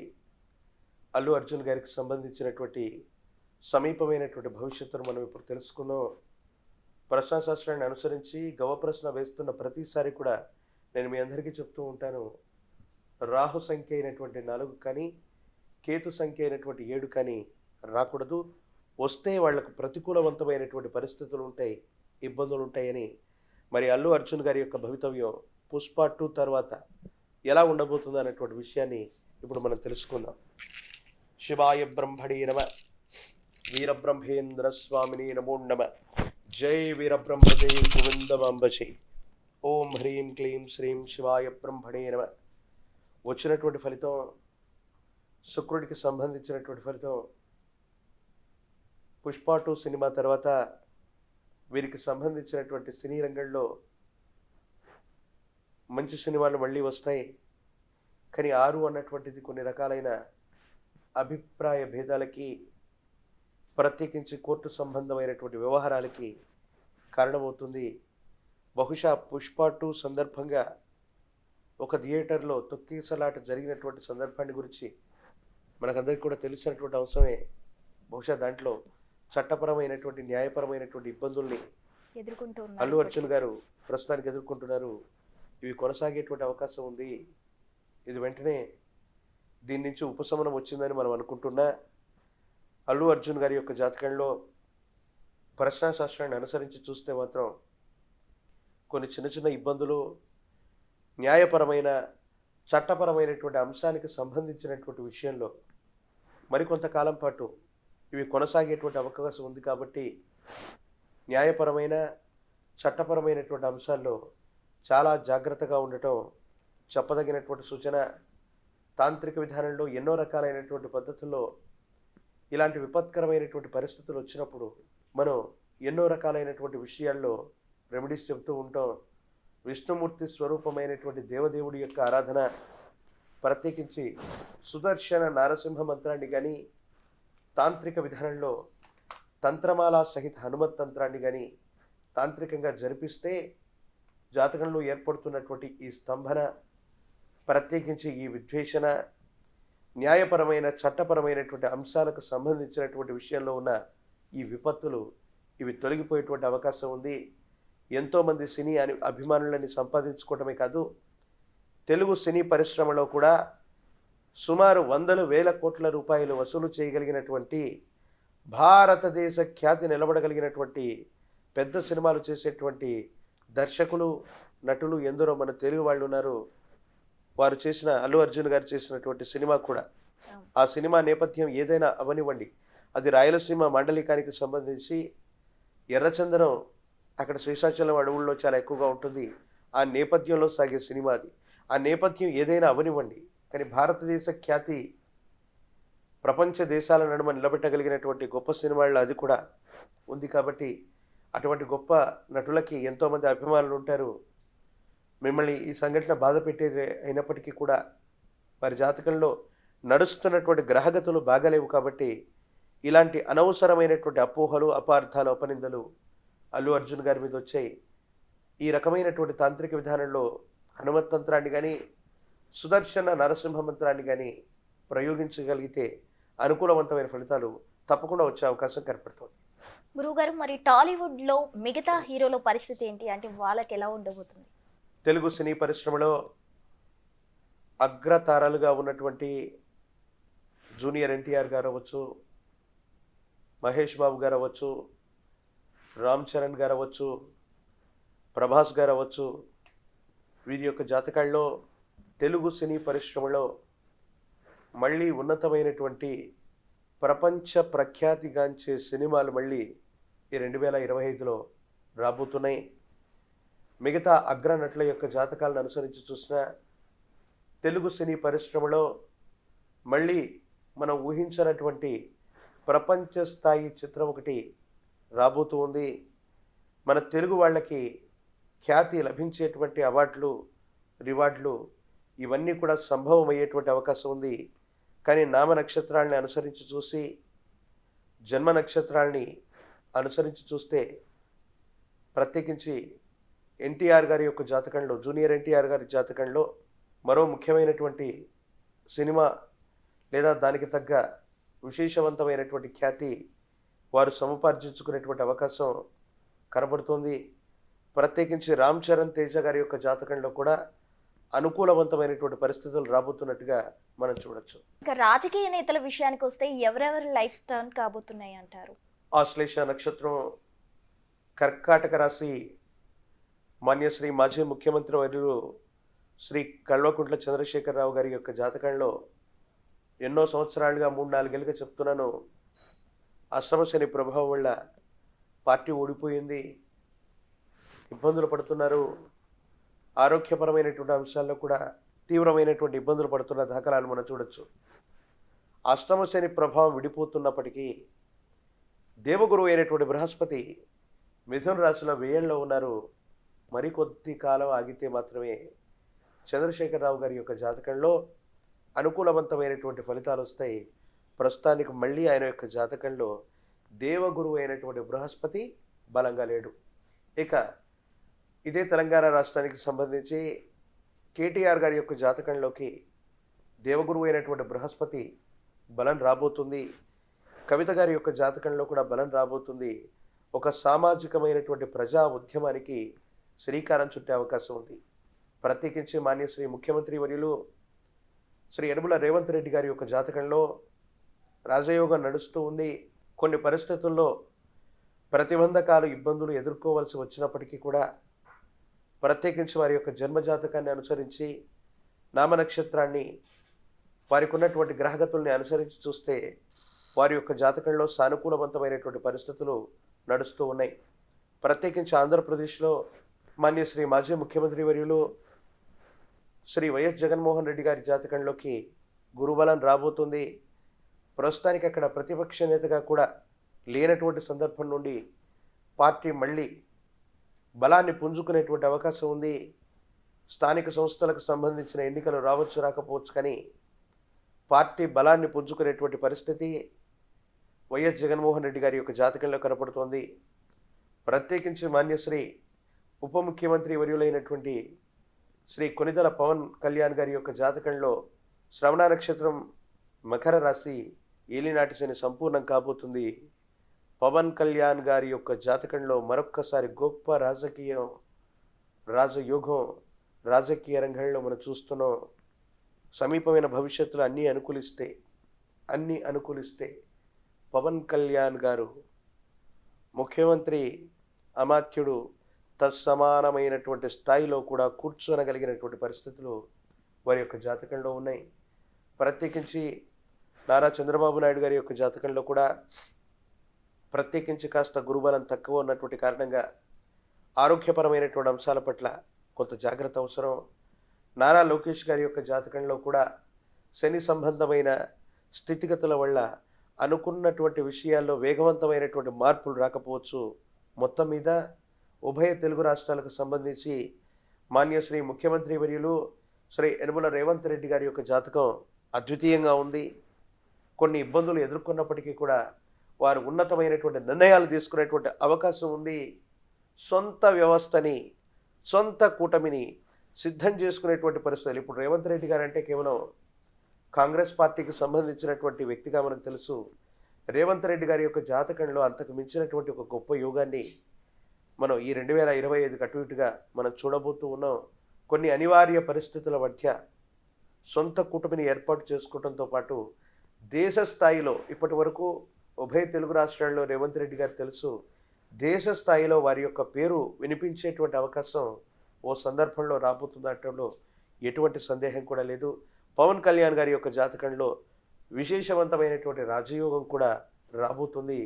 అల్లు అర్జున్ గారికి సంబంధించినటువంటి సమీపమైనటువంటి భవిష్యత్తును మనం ఇప్పుడు తెలుసుకుందాం. ప్రశ్నాశాస్త్రాన్ని అనుసరించి గవ ప్రశ్న వేస్తున్న ప్రతిసారి కూడా నేను మీ అందరికీ చెప్తూ ఉంటాను, రాహు సంఖ్య అయినటువంటి 4 కానీ, కేతు సంఖ్య అయినటువంటి 7 కానీ రాకూడదు. వస్తే వాళ్లకు ప్రతికూలవంతమైనటువంటి పరిస్థితులు ఉంటాయి, ఇబ్బందులు ఉంటాయని. మరి అల్లు అర్జున్ గారి యొక్క భవితవ్యం పుష్ప 2 తర్వాత ఎలా ఉండబోతుందో అనేటువంటి విషయాన్ని ఇప్పుడు మనం తెలుసుకుందాం. శివాయ బ్రహ్మణే నమః. వీరబ్రహ్మేంద్ర స్వామిని నమో నమః. జై వీరబ్రహ్మజై గోవిందమాంబజై. ఓం హ్రీం క్లీం శ్రీం శివాయ బ్రహ్మణే నమః. వచ్చినటువంటి ఫలితం, శుక్రుడికి సంబంధించినటువంటి ఫలితం, పుష్ప 2 సినిమా తర్వాత వీరికి సంబంధించినటువంటి సినీ రంగంలో మంచి సినిమాలు మళ్ళీ వస్తాయి. కానీ 6 అన్నటువంటిది కొన్ని రకాలైన అభిప్రాయ భేదాలకి, ప్రత్యేకించి కోర్టు సంబంధమైనటువంటి వ్యవహారాలకి కారణమవుతుంది. బహుశా పుష్ప 2 సందర్భంగా ఒక థియేటర్లో తొక్కిసలాట జరిగినటువంటి సందర్భాన్ని గురించి మనకందరికీ కూడా తెలిసినటువంటి అంశమే. బహుశా దాంట్లో చట్టపరమైనటువంటి, న్యాయపరమైనటువంటి ఇబ్బందుల్ని ఎదుర్కొంటూ అల్లు అర్జున్ గారు ప్రస్తుతానికి ఎదుర్కొంటున్నారు. ఇవి కొనసాగేటువంటి అవకాశం ఉంది. ఇది వెంటనే దీని నుంచి ఉపశమనం వచ్చిందని మనం అనుకుంటున్నా. అల్లు అర్జున్ గారి యొక్క జాతకంలో ప్రశ్నాశాస్త్రాన్ని అనుసరించి చూస్తే మాత్రం కొన్ని చిన్న చిన్న ఇబ్బందులు, న్యాయపరమైన, చట్టపరమైనటువంటి అంశానికి సంబంధించినటువంటి విషయంలో మరికొంతకాలం పాటు ఇవి కొనసాగేటువంటి అవకాశం ఉంది. కాబట్టి న్యాయపరమైన, చట్టపరమైనటువంటి అంశాల్లో చాలా జాగ్రత్తగా ఉండటం చెప్పదగినటువంటి సూచన. తాంత్రిక విధానంలో ఎన్నో రకాలైనటువంటి పద్ధతుల్లో ఇలాంటి విపత్కరమైనటువంటి పరిస్థితులు వచ్చినప్పుడు మనం ఎన్నో రకాలైనటువంటి విషయాల్లో రెమెడీస్ చెబుతూ ఉంటాం. విష్ణుమూర్తి స్వరూపమైనటువంటి దేవదేవుడి యొక్క ఆరాధన, ప్రత్యేకించి సుదర్శన నారసింహ మంత్రాన్ని కానీ, తాంత్రిక విధానంలో తంత్రమాల సహిత హనుమత్ తంత్రాన్ని కానీ తాంత్రికంగా జరిపిస్తే జాతకంలో ఏర్పడుతున్నటువంటి ఈ స్తంభన, ప్రత్యేకించి ఈ విద్వేషణ, న్యాయపరమైన, చట్టపరమైనటువంటి అంశాలకు సంబంధించినటువంటి విషయంలో ఉన్న ఈ విపత్తులు ఇవి తొలగిపోయేటువంటి అవకాశం ఉంది. ఎంతోమంది సినీ అభిమానులని సంపాదించుకోవడమే కాదు, తెలుగు సినీ పరిశ్రమలో కూడా సుమారు 100,000 కోట్ల రూపాయలు వసూలు చేయగలిగినటువంటి, భారతదేశ ఖ్యాతి నిలబడగలిగినటువంటి పెద్ద సినిమాలు చేసేటువంటి దర్శకులు, నటులు ఎందరో మన తెలుగు వాళ్ళు ఉన్నారు. వారు చేసిన, అల్లు అర్జున్ గారు చేసినటువంటి సినిమా కూడా, ఆ సినిమా నేపథ్యం ఏదైనా అవనివ్వండి, అది రాయలసీమ మాండలికానికి సంబంధించి ఎర్రచందనం అక్కడ శ్రీశాచలం అడవుల్లో చాలా ఎక్కువగా ఉంటుంది. ఆ నేపథ్యంలో సాగే సినిమా అది. ఆ నేపథ్యం ఏదైనా అవనివ్వండి, కానీ భారతదేశ ఖ్యాతి ప్రపంచ దేశాల నడుమ నిలబెట్టగలిగినటువంటి గొప్ప సినిమాల్లో అది కూడా ఉంది. కాబట్టి అటువంటి గొప్ప నటులకి ఎంతోమంది అభిమానులు ఉంటారు. మిమ్మల్ని ఈ సంఘటన బాధ పెట్టేది అయినప్పటికీ కూడా వారి జాతకంలో నడుస్తున్నటువంటి గ్రహగతులు బాగాలేవు. కాబట్టి ఇలాంటి అనవసరమైనటువంటి అపోహలు, అపార్థాలు, అపనిందలు అల్లు అర్జున్ గారి మీద వచ్చాయి. ఈ రకమైనటువంటి తాంత్రిక విధానంలో హనుమత్ తంత్రాన్ని కానీ, సుదర్శన నరసింహ మంత్రాన్ని కానీ ప్రయోగించగలిగితే అనుకూలవంతమైన ఫలితాలు తప్పకుండా వచ్చే అవకాశం కనపడుతుంది. గురువుగారు, మరి టాలీవుడ్లో మిగతా హీరోల పరిస్థితి ఏంటి? అంటే వాళ్ళకి ఎలా ఉండబోతుంది? తెలుగు సినీ పరిశ్రమలో అగ్రతారాలుగా ఉన్నటువంటి జూనియర్ ఎన్టీఆర్ గారు అవ్వచ్చు, మహేష్ బాబు గారు అవ్వచ్చు, రామ్ చరణ్ గారు అవ్వచ్చు, ప్రభాస్ గారు అవ్వచ్చు, వీరి యొక్క జాతకాల్లో తెలుగు సినీ పరిశ్రమలో మళ్ళీ ఉన్నతమైనటువంటి ప్రపంచ ప్రఖ్యాతిగాంచే సినిమాలు మళ్ళీ ఈ 2025లో రాబోతున్నాయి. మిగతా అగ్రనటుల యొక్క జాతకాలను అనుసరించి చూసినా తెలుగు సినీ పరిశ్రమలో మళ్ళీ మనం ఊహించినటువంటి ప్రపంచ స్థాయి చిత్రం ఒకటి రాబోతూ ఉంది. మన తెలుగు వాళ్ళకి ఖ్యాతి లభించేటువంటి అవార్డులు, రివార్డులు ఇవన్నీ కూడా సంభవం అయ్యేటువంటి అవకాశం ఉంది. కానీ నామ నక్షత్రాలని అనుసరించి చూసి, జన్మ నక్షత్రాలని అనుసరించి చూస్తే, ప్రత్యేకించి ఎన్టీఆర్ గారి యొక్క జాతకంలో, జూనియర్ ఎన్టీఆర్ గారి జాతకంలో మరో ముఖ్యమైనటువంటి సినిమా లేదా దానికి తగ్గ విశేషవంతమైనటువంటి ఖ్యాతి వారు సముపార్జించుకునేటువంటి అవకాశం కనబడుతుంది. ప్రత్యేకించి రామ్ చరణ్ తేజ గారి యొక్క జాతకంలో కూడా అనుకూలవంతమైనటువంటి పరిస్థితులు రాబోతున్నట్టుగా మనం చూడొచ్చు. ఇంకా రాజకీయ నేతల విషయానికి వస్తే ఎవరెవరి లైఫ్ టర్న్ కాబోతున్నాయి అంటారు? ఆశ్లేష నక్షత్రం, కర్కాటక రాశి, మాన్యశ్రీ మాజీ ముఖ్యమంత్రి వర్యులు శ్రీ కల్వకుంట్ల చంద్రశేఖరరావు గారి యొక్క జాతకంలో ఎన్నో సంవత్సరాలుగా 3-4 ఏళ్ళుగా చెప్తున్నాను, అష్టమ శని ప్రభావం వల్ల పార్టీ ఓడిపోయింది, ఇబ్బందులు పడుతున్నారు, ఆరోగ్యపరమైనటువంటి అంశాల్లో కూడా తీవ్రమైనటువంటి ఇబ్బందులు పడుతున్న దాఖలాలు మనం చూడొచ్చు. అష్టమ శని ప్రభావం విడిపోతున్నప్పటికీ దేవగురువు అయినటువంటి బృహస్పతి మిథున రాశిలో వ్యయంలో ఉన్నారు. మరికొద్ది కాలం ఆగితే మాత్రమే చంద్రశేఖరరావు గారి యొక్క జాతకంలో అనుకూలవంతమైనటువంటి ఫలితాలు వస్తాయి. ప్రస్తుతానికి మళ్ళీ ఆయన యొక్క జాతకంలో దేవగురువు అయినటువంటి బృహస్పతి బలంగా లేడు. ఇక ఇదే తెలంగాణ రాష్ట్రానికి సంబంధించి కేటీఆర్ గారి యొక్క జాతకంలోకి దేవగురువు అయినటువంటి బృహస్పతి బలం రాబోతుంది. కవిత గారి యొక్క జాతకంలో కూడా బలం రాబోతుంది. ఒక సామాజికమైనటువంటి ప్రజా ఉద్యమానికి శ్రీకారం చుట్టే అవకాశం ఉంది. ప్రత్యేకించి మాన్యశ్రీ ముఖ్యమంత్రి వర్యులు శ్రీ యనుమల రేవంత్ రెడ్డి గారి యొక్క జాతకంలో రాజయోగం నడుస్తూ ఉంది. కొన్ని పరిస్థితుల్లో ప్రతిబంధకాలు, ఇబ్బందులు ఎదుర్కోవాల్సి వచ్చినప్పటికీ కూడా ప్రత్యేకించి వారి యొక్క జన్మజాతకాన్ని అనుసరించి, నామ నక్షత్రాన్ని, వారికి ఉన్నటువంటి గ్రహగతుల్ని అనుసరించి చూస్తే వారి యొక్క జాతకంలో సానుకూలవంతమైనటువంటి పరిస్థితులు నడుస్తూ ఉన్నాయి. ప్రత్యేకించి ఆంధ్రప్రదేశ్లో మాన్యశ్రీ మాజీ ముఖ్యమంత్రి వర్యులు శ్రీ వైఎస్ జగన్మోహన్ రెడ్డి గారి జాతకంలోకి గురుబలం రాబోతుంది. ప్రస్తుతానికి అక్కడ ప్రతిపక్ష నేతగా కూడా లేనటువంటి సందర్భం నుండి పార్టీ మళ్ళీ బలాన్ని పుంజుకునేటువంటి అవకాశం ఉంది. స్థానిక సంస్థలకు సంబంధించిన ఎన్నికలు రావచ్చు రాకపోవచ్చు, కానీ పార్టీ బలాన్ని పుంజుకునేటువంటి పరిస్థితి వైఎస్ జగన్మోహన్ రెడ్డి గారి యొక్క జాతకంలో కనపడుతోంది. ప్రత్యేకించి మాన్యశ్రీ ఉప ముఖ్యమంత్రి వర్యులైనటువంటి శ్రీ కొనిదెల పవన్ కళ్యాణ్ గారి యొక్క జాతకంలో శ్రవణ నక్షత్రం, మకర రాశి, ఏలినాటి శని సంపూర్ణం కాబోతుంది. పవన్ కళ్యాణ్ గారి యొక్క జాతకంలో మరొక్కసారి గొప్ప రాజయోగం రాజకీయ రంగంలో మనం చూస్తున్నాం. సమీపమైన భవిష్యత్తులో అన్నీ అనుకూలిస్తే పవన్ కళ్యాణ్ గారు ముఖ్యమంత్రి అమాత్యుడు తత్సమానమైనటువంటి స్థాయిలో కూడా కూర్చోనగలిగినటువంటి పరిస్థితులు వారి యొక్క జాతకంలో ఉన్నాయి. ప్రత్యేకించి నారా చంద్రబాబు నాయుడు గారి యొక్క జాతకంలో కూడా ప్రత్యేకించి కాస్త గురుబలం తక్కువ ఉన్నటువంటి కారణంగా ఆరోగ్యపరమైనటువంటి అంశాల పట్ల కొంత జాగ్రత్త అవసరం. నారా లోకేష్ గారి యొక్క జాతకంలో కూడా శని సంబంధమైన స్థితిగతుల వల్ల అనుకున్నటువంటి విషయాల్లో వేగవంతమైనటువంటి మార్పులు రాకపోవచ్చు. మొత్తం మీద ఉభయ తెలుగు రాష్ట్రాలకు సంబంధించి మాన్యశ్రీ ముఖ్యమంత్రి వర్యులు శ్రీ యనుమల రేవంత్ రెడ్డి గారి యొక్క జాతకం అద్వితీయంగా ఉంది. కొన్ని ఇబ్బందులు ఎదుర్కొన్నప్పటికీ కూడా వారు ఉన్నతమైనటువంటి నిర్ణయాలు తీసుకునేటువంటి అవకాశం ఉంది. సొంత వ్యవస్థని, సొంత కూటమిని సిద్ధం చేసుకునేటువంటి పరిస్థితులు. ఇప్పుడు రేవంత్ రెడ్డి గారు అంటే కేవలం కాంగ్రెస్ పార్టీకి సంబంధించినటువంటి వ్యక్తిగా మనకు తెలుసు. రేవంత్ రెడ్డి గారి యొక్క జాతకంలో అంతకు మించినటువంటి ఒక గొప్ప యోగాన్ని మనం ఈ 2025 అటు ఇటుగా మనం చూడబోతూ ఉన్నాం. కొన్ని అనివార్య పరిస్థితుల మధ్య సొంత కూటమిని ఏర్పాటు చేసుకోవడంతో పాటు దేశ స్థాయిలో ఇప్పటి వరకు ఉభయ తెలుగు రాష్ట్రాల్లో రేవంత్ రెడ్డి గారు తెలుసు, దేశ స్థాయిలో వారి యొక్క పేరు వినిపించేటువంటి అవకాశం ఓ సందర్భంలో రాబోతుందటంలో ఎటువంటి సందేహం కూడా లేదు. పవన్ కళ్యాణ్ గారి యొక్క జాతకంలో విశేషవంతమైనటువంటి రాజయోగం కూడా రాబోతుంది.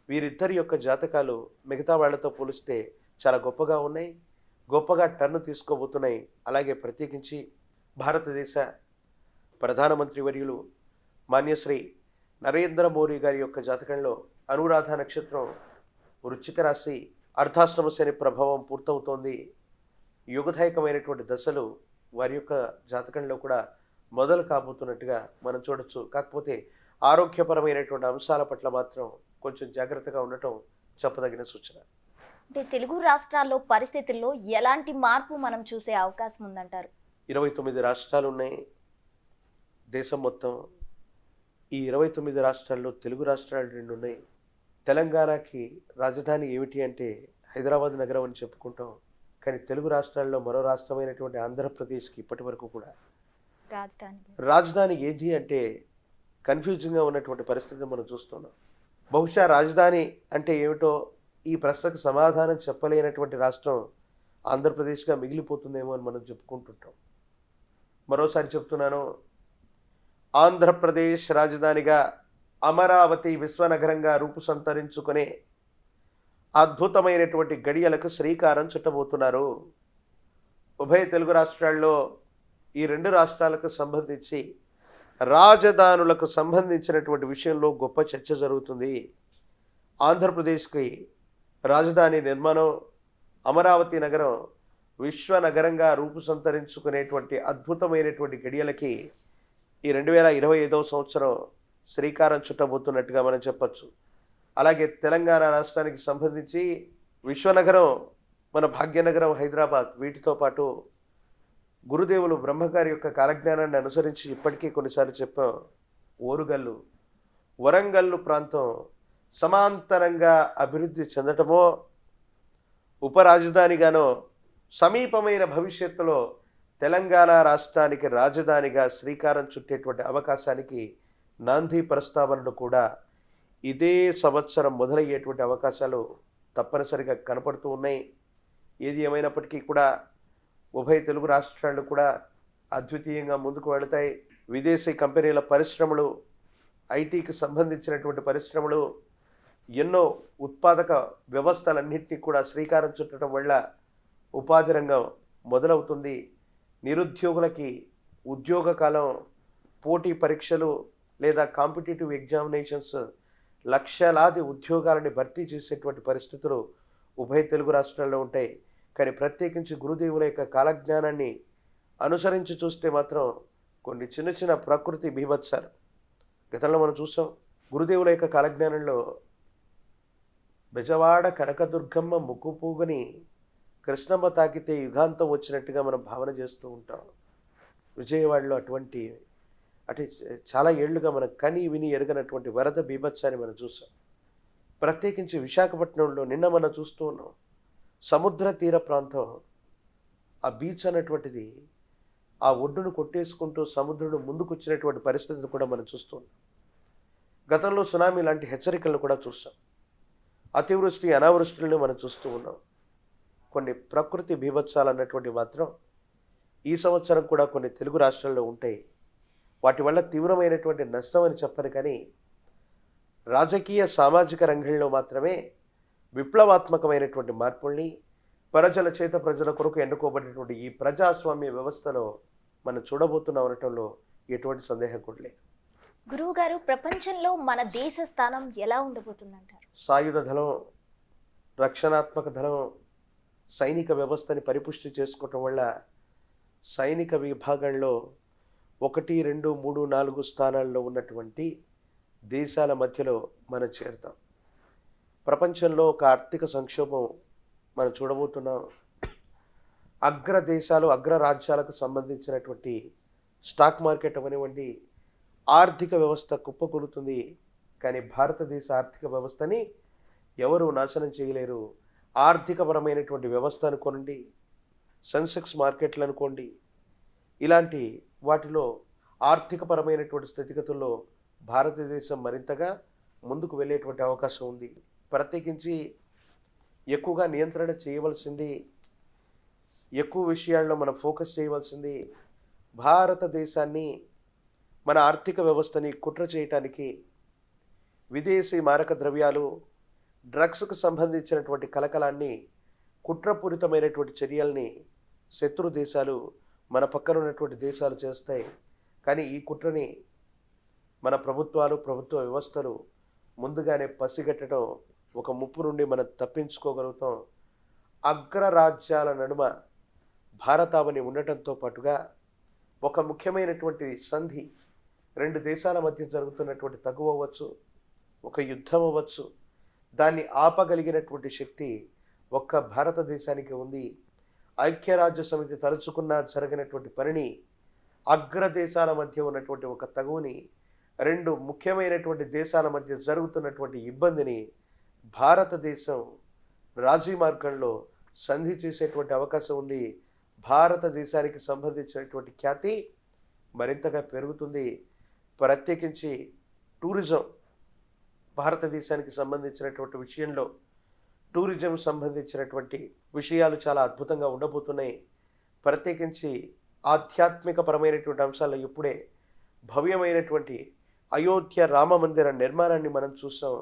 వీరిద్దరి యొక్క జాతకాలు మిగతా వాళ్లతో పోలిస్తే చాలా గొప్పగా ఉన్నాయి, గొప్పగా టర్న్ తీసుకోబోతున్నాయి. అలాగే ప్రత్యేకించి భారతదేశ ప్రధానమంత్రి వర్యులు మాన్యశ్రీ నరేంద్ర మోడీ గారి యొక్క జాతకంలో అనురాధ నక్షత్రం, వృశ్చిక రాశి, అర్ధాష్టమ శని ప్రభావం పూర్తవుతోంది. యుగదాయకమైనటువంటి దశలు వారి యొక్క జాతకంలో కూడా మొదలు కాబోతున్నట్టుగా మనం చూడొచ్చు. కాకపోతే ఆరోగ్యపరమైనటువంటి అంశాల పట్ల మాత్రం కొంచెం జాగ్రత్తగా ఉండటం చెప్పదగిన సూచన. అంటే తెలుగు రాష్ట్రాల్లో పరిస్థితుల్లో ఎలాంటి మార్పు మనం చూసే అవకాశం ఉందంటారు? 29 రాష్ట్రాలు ఉన్నాయి దేశం మొత్తం. ఈ 29 రాష్ట్రాల్లో తెలుగు రాష్ట్రాలు 2 ఉన్నాయి. తెలంగాణకి రాజధాని ఏమిటి అంటే హైదరాబాద్ నగరం అని చెప్పుకుంటాం. కానీ తెలుగు రాష్ట్రాల్లో మరో రాష్ట్రమైనటువంటి ఆంధ్రప్రదేశ్కి ఇప్పటి వరకు కూడా రాజధాని ఏది అంటే కన్ఫ్యూజింగ్గా ఉన్నటువంటి పరిస్థితిని మనం చూస్తున్నాం. బహుశా రాజధాని అంటే ఏమిటో ఈ ప్రశ్నకు సమాధానం చెప్పలేనటువంటి రాష్ట్రం ఆంధ్రప్రదేశ్గా మిగిలిపోతుందేమో అని మనం చెప్పుకుంటుంటాం. మరోసారి చెప్తున్నాను, ఆంధ్రప్రదేశ్ రాజధానిగా అమరావతి విశ్వనగరంగా రూపుసంతరించుకునే అద్భుతమైనటువంటి గడియలకు శ్రీకారం చుట్టబోతున్నారు. ఉభయ తెలుగు రాష్ట్రాల్లో ఈ 2 రాష్ట్రాలకు సంబంధించి రాజధానులకు సంబంధించినటువంటి విషయంలో గొప్ప చర్చ జరుగుతుంది. ఆంధ్రప్రదేశ్కి రాజధాని నిర్మాణం, అమరావతి నగరం విశ్వనగరంగా రూపుసంతరించుకునేటువంటి అద్భుతమైనటువంటి గడియలకి ఈ 2025వ సంవత్సరం శ్రీకారం చుట్టబోతున్నట్టుగా మనం చెప్పచ్చు. అలాగే తెలంగాణ రాష్ట్రానికి సంబంధించి విశ్వనగరం, మన భాగ్యనగరం హైదరాబాద్, వీటితో పాటు గురుదేవులు బ్రహ్మగారి యొక్క కాలజ్ఞానాన్ని అనుసరించి ఇప్పటికీ కొన్నిసార్లు చెప్పాం, ఓరుగల్లు, వరంగల్లు ప్రాంతం సమాంతరంగా అభివృద్ధి చెందటమో, ఉపరాజధానిగానో సమీపమైన భవిష్యత్తులో తెలంగాణ రాష్ట్రానికి రాజధానిగా శ్రీకారం చుట్టేటువంటి అవకాశానికి నాంది ప్రస్తావనలు కూడా ఇదే సంవత్సరం మొదలయ్యేటువంటి అవకాశాలు తప్పనిసరిగా కనపడుతూ ఉన్నాయి. ఏది ఏమైనప్పటికీ కూడా ఉభయ తెలుగు రాష్ట్రాలు కూడా అద్వితీయంగా ముందుకు వెళతాయి. విదేశీ కంపెనీల పరిశ్రమలు, ఐటీకి సంబంధించినటువంటి పరిశ్రమలు, ఎన్నో ఉత్పాదక వ్యవస్థలన్నింటినీ కూడా శ్రీకారం చుట్టడం వల్ల ఉపాధి రంగం మొదలవుతుంది. నిరుద్యోగులకి ఉద్యోగ కాలం, పోటీ పరీక్షలు లేదా కాంపిటేటివ్ ఎగ్జామినేషన్స్, లక్షలాది ఉద్యోగాలని భర్తీ చేసేటువంటి పరిస్థితులు ఉభయ తెలుగు రాష్ట్రాల్లో ఉంటాయి. కానీ ప్రత్యేకించి గురుదేవుల యొక్క కాలజ్ఞానాన్ని అనుసరించి చూస్తే మాత్రం కొన్ని చిన్న చిన్న ప్రకృతి బీభత్సాలు గతంలో మనం చూసాం. గురుదేవుల యొక్క కాలజ్ఞానంలో బెజవాడ కనకదుర్గమ్మ ముక్కుపూగని కృష్ణమ్మ తాకితే యుగాంతం వచ్చినట్టుగా మనం భావన చేస్తూ ఉంటాం. విజయవాడలో అటువంటి చాలా ఏళ్లుగా మనం కని విని ఎరగనటువంటి వరద బీభత్సాన్ని మనం చూసాం. ప్రత్యేకించి విశాఖపట్నంలో నిన్న మనం చూస్తూ ఉన్నాం. సముద్ర తీర ప్రాంతం, ఆ బీచ్ అన్నటువంటిది ఆ ఒడ్డును కొట్టేసుకుంటూ సముద్రుడు ముందుకు వచ్చినటువంటి పరిస్థితులు కూడా మనం చూస్తూ ఉన్నాం. గతంలో సునామీ లాంటి హెచ్చరికలను కూడా చూసాం. అతివృష్టి అనావృష్టిని మనం చూస్తూ ఉన్నాం. కొన్ని ప్రకృతి బీభత్సాలు అన్నటువంటి మాత్రం ఈ సంవత్సరం కూడా కొన్ని తెలుగు రాష్ట్రాల్లో ఉంటాయి. వాటి వల్ల తీవ్రమైనటువంటి నష్టం అని చెప్పను, కానీ రాజకీయ సామాజిక రంగంలో మాత్రమే విప్లవాత్మకమైనటువంటి మార్పుల్ని ప్రజల చేత ప్రజల కొరకు ఎన్నుకోబడినటువంటి ఈ ప్రజాస్వామ్య వ్యవస్థలో మనం చూడబోతున్నాం అనటంలో ఎటువంటి సందేహం కూడా లేదు. గురువు గారు, ప్రపంచంలో మన దేశ స్థానం ఎలా ఉండబోతుందంటారు? సాయుధ దళం, రక్షణాత్మక దళం, సైనిక వ్యవస్థని పరిపుష్టి చేసుకోవటం వల్ల సైనిక విభాగంలో 1, 2, 3, 4 స్థానాల్లో ఉన్నటువంటి దేశాల మధ్యలో మనం చేరుతాం. ప్రపంచంలో ఒక ఆర్థిక సంక్షోభం మనం చూడబోతున్నాం. అగ్ర దేశాలు, అగ్ర రాజ్యాలకు సంబంధించినటువంటి స్టాక్ మార్కెట్ అవనివ్వండి, ఆర్థిక వ్యవస్థ కుప్పకూలుతుంది. కానీ భారతదేశ ఆర్థిక వ్యవస్థని ఎవరు నాశనం చేయలేరు. ఆర్థికపరమైనటువంటి వ్యవస్థ అనుకోండి, సెన్సెక్స్ మార్కెట్లు అనుకోండి, ఇలాంటి వాటిలో ఆర్థికపరమైనటువంటి స్థితిగతుల్లో భారతదేశం మరింతగా ముందుకు వెళ్ళేటువంటి అవకాశం ఉంది. ప్రత్యేకించి ఎక్కువగా నియంత్రణ చేయవలసింది, ఎక్కువ విషయాల్లో మనం ఫోకస్ చేయవలసింది భారతదేశాన్ని, మన ఆర్థిక వ్యవస్థని కుట్ర చేయటానికి విదేశీ మారక ద్రవ్యాలు, డ్రగ్స్కు సంబంధించినటువంటి కలకలాన్ని, కుట్రపూరితమైనటువంటి చర్యల్ని శత్రు దేశాలు, మన పక్కన ఉన్నటువంటి దేశాలు చేస్తాయి. కానీ ఈ కుట్రని మన ప్రభుత్వాలు, ప్రభుత్వ వ్యవస్థలు ముందుగానే పసిగట్టడం, ఒక ముప్పు నుండి మనం తప్పించుకోగలుగుతాం. అగ్రరాజ్యాల నడుమ భారతావని ఉండటంతో పాటుగా ఒక ముఖ్యమైనటువంటి సంధి, 2 దేశాల మధ్య జరుగుతున్నటువంటి తగువ అవ్వచ్చు, ఒక యుద్ధం అవ్వచ్చు, దాన్ని ఆపగలిగినటువంటి శక్తి ఒక్క భారతదేశానికి ఉంది. ఐక్యరాజ్య సమితి తలుచుకున్న జరగినటువంటి పనిని, అగ్రదేశాల మధ్య ఉన్నటువంటి ఒక తగువుని, 2 ముఖ్యమైనటువంటి దేశాల మధ్య జరుగుతున్నటువంటి ఇబ్బందిని భారతదేశం రాజీ మార్గంలో సంధి చేసేటువంటి అవకాశం ఉంది. భారతదేశానికి సంబంధించినటువంటి ఖ్యాతి మరింతగా పెరుగుతుంది. ప్రత్యేకించి టూరిజం, భారతదేశానికి సంబంధించినటువంటి విషయంలో టూరిజం సంబంధించినటువంటి విషయాలు చాలా అద్భుతంగా ఉండబోతున్నాయి. ప్రత్యేకించి ఆధ్యాత్మిక పరమైనటువంటి అంశాల్లో ఇప్పుడే భవ్యమైనటువంటి అయోధ్య రామ మందిర నిర్మాణాన్ని మనం చూసాం.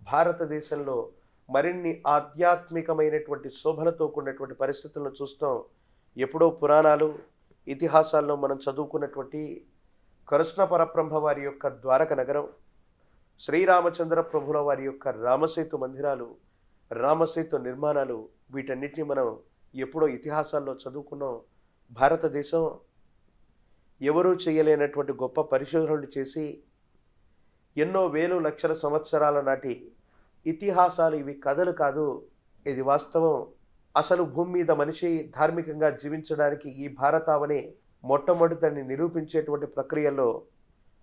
భారతదేశంలో మరిన్ని ఆధ్యాత్మికమైనటువంటి శోభలతో కూడినటువంటి పరిస్థితులను చూస్తాం. ఎప్పుడో పురాణాలు, ఇతిహాసాల్లో మనం చదువుకున్నటువంటి కృష్ణ పరబ్రహ్మ వారి యొక్క ద్వారక నగరం, శ్రీరామచంద్ర ప్రభుల వారి యొక్క రామసేతు మందిరాలు, రామసేతు నిర్మాణాలు, వీటన్నిటిని మనం ఎప్పుడో ఇతిహాసాల్లో చదువుకున్నాం. భారతదేశం ఎవరూ చేయలేనటువంటి గొప్ప పరిశోధనలు చేసి ఎన్నో వేలు లక్షల సంవత్సరాల నాటి ఇతిహాసాలు, ఇవి కథలు కాదు, ఇది వాస్తవం. అసలు భూమి మీద మనిషి ధార్మికంగా జీవించడానికి ఈ భారతావని మొట్టమొదటిని నిరూపించేటువంటి ప్రక్రియలో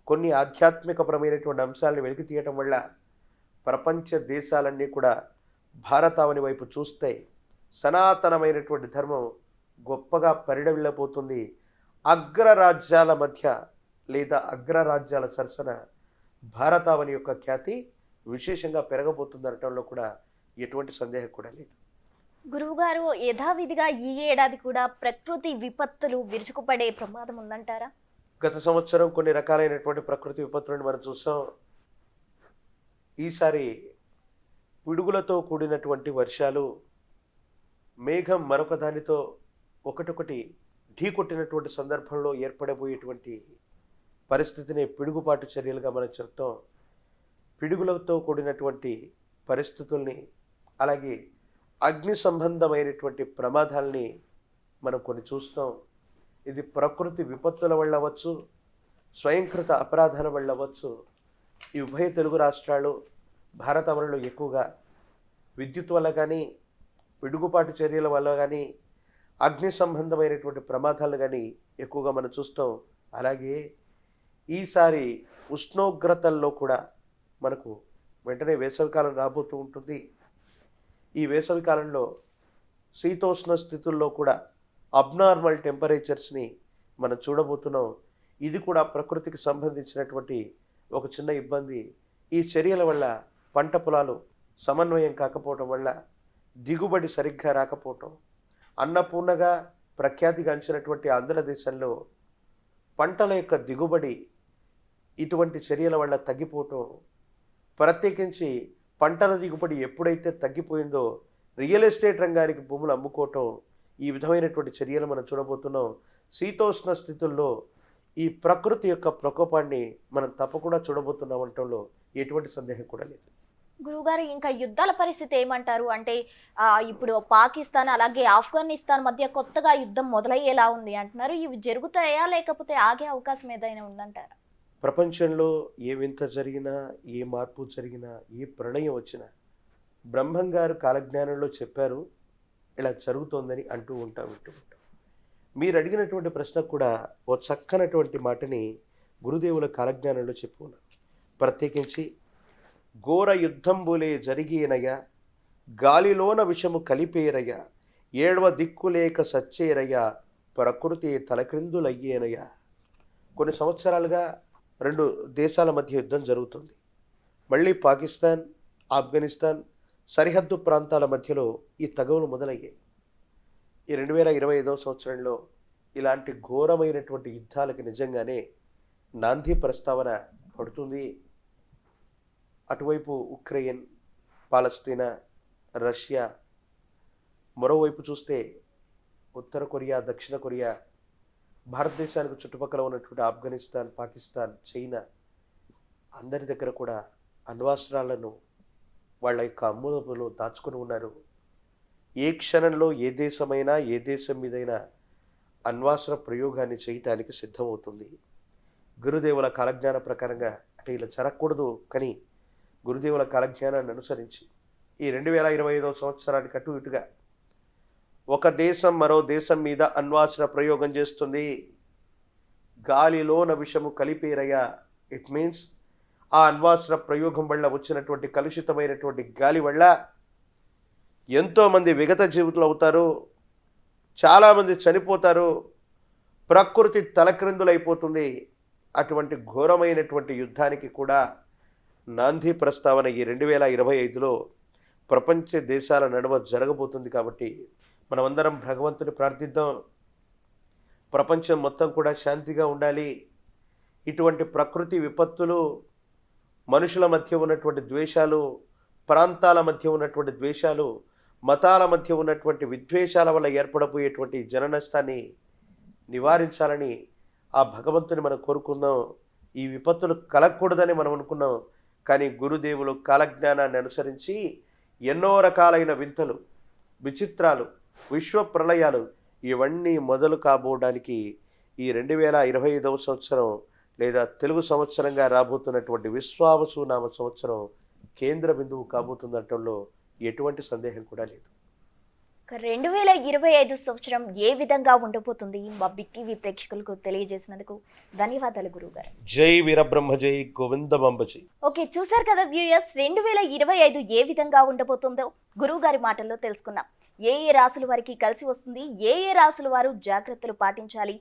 కొన్ని ఆధ్యాత్మికపరమైనటువంటి అంశాలను వెలికి తీయటం వల్ల ప్రపంచ దేశాలన్నీ కూడా భారతావని వైపు చూస్తే సనాతనమైనటువంటి ధర్మం గొప్పగా పరిడవిల్లబోతుంది. అగ్రరాజ్యాల మధ్య లేదా అగ్రరాజ్యాల సరసన భారతావని యొక్క ఖ్యాతి విశేషంగా పెరగబోతుంది అనటంలో కూడా ఎటువంటి సందేహం కూడా లేదు. గురువుగారు, యథావిధిగా ఈ ఏడాది కూడా ప్రకృతి విపత్తులు విరుచుకుపడే ప్రమాదం ఉందంటారా? గత సంవత్సరం కొన్ని రకాలైనటువంటి ప్రకృతి విపత్తులను మనం చూసాం. ఈసారి పిడుగులతో కూడినటువంటి వర్షాలు, మేఘం మరొక దానితో ఒకటొకటి ఢీకొట్టినటువంటి సందర్భంలో ఏర్పడబోయేటువంటి పరిస్థితిని పిడుగుపాటు చర్యలుగా మనం చెప్తాం. పిడుగులతో కూడినటువంటి పరిస్థితుల్ని, అలాగే అగ్ని సంబంధమైనటువంటి ప్రమాదాలని మనం కొన్ని చూస్తాం. ఇది ప్రకృతి విపత్తుల వల్ల అవ్వచ్చు, స్వయంకృత అపరాధాల వల్ల అవ్వచ్చు. ఈ ఉభయ తెలుగు రాష్ట్రాలు భారతావనిలో ఎక్కువగా విద్యుత్ వల్ల కానీ, పిడుగుపాటు చర్యల వల్ల కానీ, అగ్ని సంబంధమైనటువంటి ప్రమాదాలు కానీ ఎక్కువగా మనం చూస్తాం. అలాగే ఈసారి ఉష్ణోగ్రతల్లో కూడా మనకు వెంటనే వేసవికాలం రాబోతూ ఉంటుంది. ఈ వేసవికాలంలో శీతోష్ణ స్థితుల్లో కూడా అబ్నార్మల్ టెంపరేచర్స్ని మనం చూడబోతున్నాం. ఇది కూడా ప్రకృతికి సంబంధించినటువంటి ఒక చిన్న ఇబ్బంది. ఈ చర్యల వల్ల పంట పొలాలు సమన్వయం కాకపోవటం వల్ల దిగుబడి సరిగ్గా రాకపోవటం, అన్నపూర్ణగా ప్రఖ్యాతిగాంచినటువంటి ఆంధ్రదేశంలో పంటల యొక్క దిగుబడి ఇటువంటి చర్యల వల్ల తగ్గిపోవటం, ప్రత్యేకించి పంటల దిగుబడి ఎప్పుడైతే తగ్గిపోయిందో రియల్ ఎస్టేట్ రంగానికి భూములు అమ్ముకోవటం, ఈ విధమైనటువంటి చర్యలు మనం చూడబోతున్నాం. శీతోష్ణ స్థితుల్లో ఈ ప్రకృతి యొక్క ప్రకోపాన్ని మనం తప్పకుండా చూడబోతున్నాం అనటంలో ఎటువంటి సందేహం కూడా లేదు. గురువుగారు, ఇంకా యుద్ధాల పరిస్థితి ఏమంటారు? అంటే ఇప్పుడు పాకిస్తాన్ అలాగే ఆఫ్ఘనిస్తాన్ మధ్య కొత్తగా యుద్ధం మొదలయ్యేలా ఉంది అంటున్నారు. ఇవి జరుగుతాయా, లేకపోతే ఆగే అవకాశం ఏదైనా ఉందంటారా? ప్రపంచంలో ఏ వింత జరిగినా, ఏ మార్పు జరిగినా, ఏ ప్రళయం వచ్చినా బ్రహ్మం గారు కాలజ్ఞానంలో చెప్పారు, ఇలా జరుగుతోందని వింటూ ఉంటాం. మీరు అడిగినటువంటి ప్రశ్నకు కూడా ఓ చక్కనటువంటి మాటని గురుదేవుల కాలజ్ఞానంలో చెప్పుకున్నారు. ప్రత్యేకించి ఘోర యుద్ధంబులే జరిగేనయ్యా, గాలిలోన విషము కలిపేరయ్యా, ఏడవ దిక్కులేక సచ్చేరయ్యా, ప్రకృతి తలక్రిందులయ్యేనయ్యా. కొన్ని సంవత్సరాలుగా రెండు దేశాల మధ్య యుద్ధం జరుగుతుంది. మళ్ళీ పాకిస్తాన్, ఆఫ్ఘనిస్తాన్ సరిహద్దు ప్రాంతాల మధ్యలో ఈ తగవులు మొదలయ్యాయి. ఈ 2025వ సంవత్సరంలో ఇలాంటి ఘోరమైనటువంటి యుద్ధాలకి నిజంగానే నాంది ప్రస్తావన పడుతుంది. అటువైపు ఉక్రెయిన్, పాలస్తీనా, రష్యా, మరోవైపు చూస్తే ఉత్తర కొరియా, దక్షిణ కొరియా, భారతదేశానికి చుట్టుపక్కల ఉన్నటువంటి ఆఫ్ఘనిస్తాన్, పాకిస్తాన్, చైనా, అందరి దగ్గర కూడా అణ్వాస్త్రాలను వాళ్ళ యొక్క అమ్ములో దాచుకుని ఉన్నారు. ఏ క్షణంలో ఏ దేశమైనా, ఏ దేశం మీదైనా అణ్వాస్త్ర ప్రయోగాన్ని చేయటానికి సిద్ధమవుతుంది. గురుదేవుల కాలజ్ఞాన ప్రకారంగా అంటే ఇలా జరగకూడదు, కానీ గురుదేవుల కాలజ్ఞానాన్ని అనుసరించి ఈ 2025వ సంవత్సరానికి అటు ఇటుగా ఒక దేశం మరో దేశం మీద అణ్వాస్త్ర ప్రయోగం చేస్తుంది. గాలిలోన విషము కలిపేరయ్యా. ఇట్ మీన్స్ ఆ అణ్వాస్త్ర ప్రయోగం వల్ల వచ్చినటువంటి కలుషితమైనటువంటి గాలి వల్ల ఎంతోమంది విగత జీవితులు అవుతారు, చాలామంది చనిపోతారు, ప్రకృతి తలక్రిందులైపోతుంది. అటువంటి ఘోరమైనటువంటి యుద్ధానికి కూడా నాంది ప్రస్తావన ఈ 2025లో ప్రపంచ దేశాల నడుమ జరగబోతుంది. కాబట్టి మనమందరం భగవంతుని ప్రార్థిద్దాం. ప్రపంచం మొత్తం కూడా శాంతిగా ఉండాలి. ఇటువంటి ప్రకృతి విపత్తులు, మనుషుల మధ్య ఉన్నటువంటి ద్వేషాలు, ప్రాంతాల మధ్య ఉన్నటువంటి ద్వేషాలు, మతాల మధ్య ఉన్నటువంటి విద్వేషాల వల్ల ఏర్పడబోయేటువంటి జన నష్టాన్ని నివారించాలని ఆ భగవంతుని మనం కోరుకుందాం. ఈ విపత్తులు కలగకూడదని మనం అనుకున్నాం, కానీ గురుదేవులు కాలజ్ఞానాన్ని అనుసరించి ఎన్నో రకాలైన వింతలు, విచిత్రాలు, విశ్వ ప్రళయాలు ఇవన్నీ మొదలు కాబోవడానికి ఈ 2025వ సంవత్సరం లేదా తెలుగు సంవత్సరంగా రాబోతున్నటువంటి విశ్వావసునామ సంవత్సరం కేంద్ర బిందువు కాబోతుందటంలో ఎటువంటి సందేహం కూడా లేదు. 2025 సంవత్సరం ఏ విధంగా ఉండబోతుంది మా బిగ్ టీవీ ప్రేక్షకులకు తెలియజేసినందుకు ధన్యవాదాలు గురువుగారు. జై వీరబ్రహ్మ జై గోవిందమంబ జై. ఓకే, చూసారు కదా వ్యూయర్స్, 2025 ఏ విధంగా ఉండబోతుందో గురువు గారి మాటల్లో తెలుసుకున్నాం. ఏ రాసుల వారికి కలిసి వస్తుంది, ఏ రాసుల వారు జాగ్రత్తలు పాటించాలి,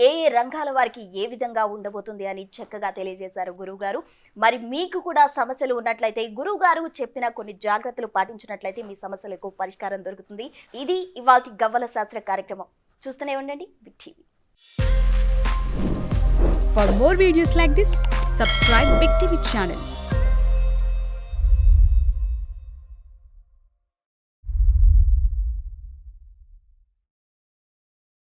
ఏ రంగాల వారికి ఏ విధంగా ఉండబోతుంది అని చక్కగా తెలియజేశారు గురువు గారు. మరి మీకు కూడా సమస్యలు ఉన్నట్లయితే గురువు గారు చెప్పిన కొన్ని జాగ్రత్తలు పాటించినట్లయితే మీ సమస్యలకు పరిష్కారం దొరుకుతుంది. ఇది ఇవాల్టి గవ్వల శాస్త్ర కార్యక్రమం. చూస్తూనే ఉండండి Big TV. For more videos like this, subscribe Big TV channel.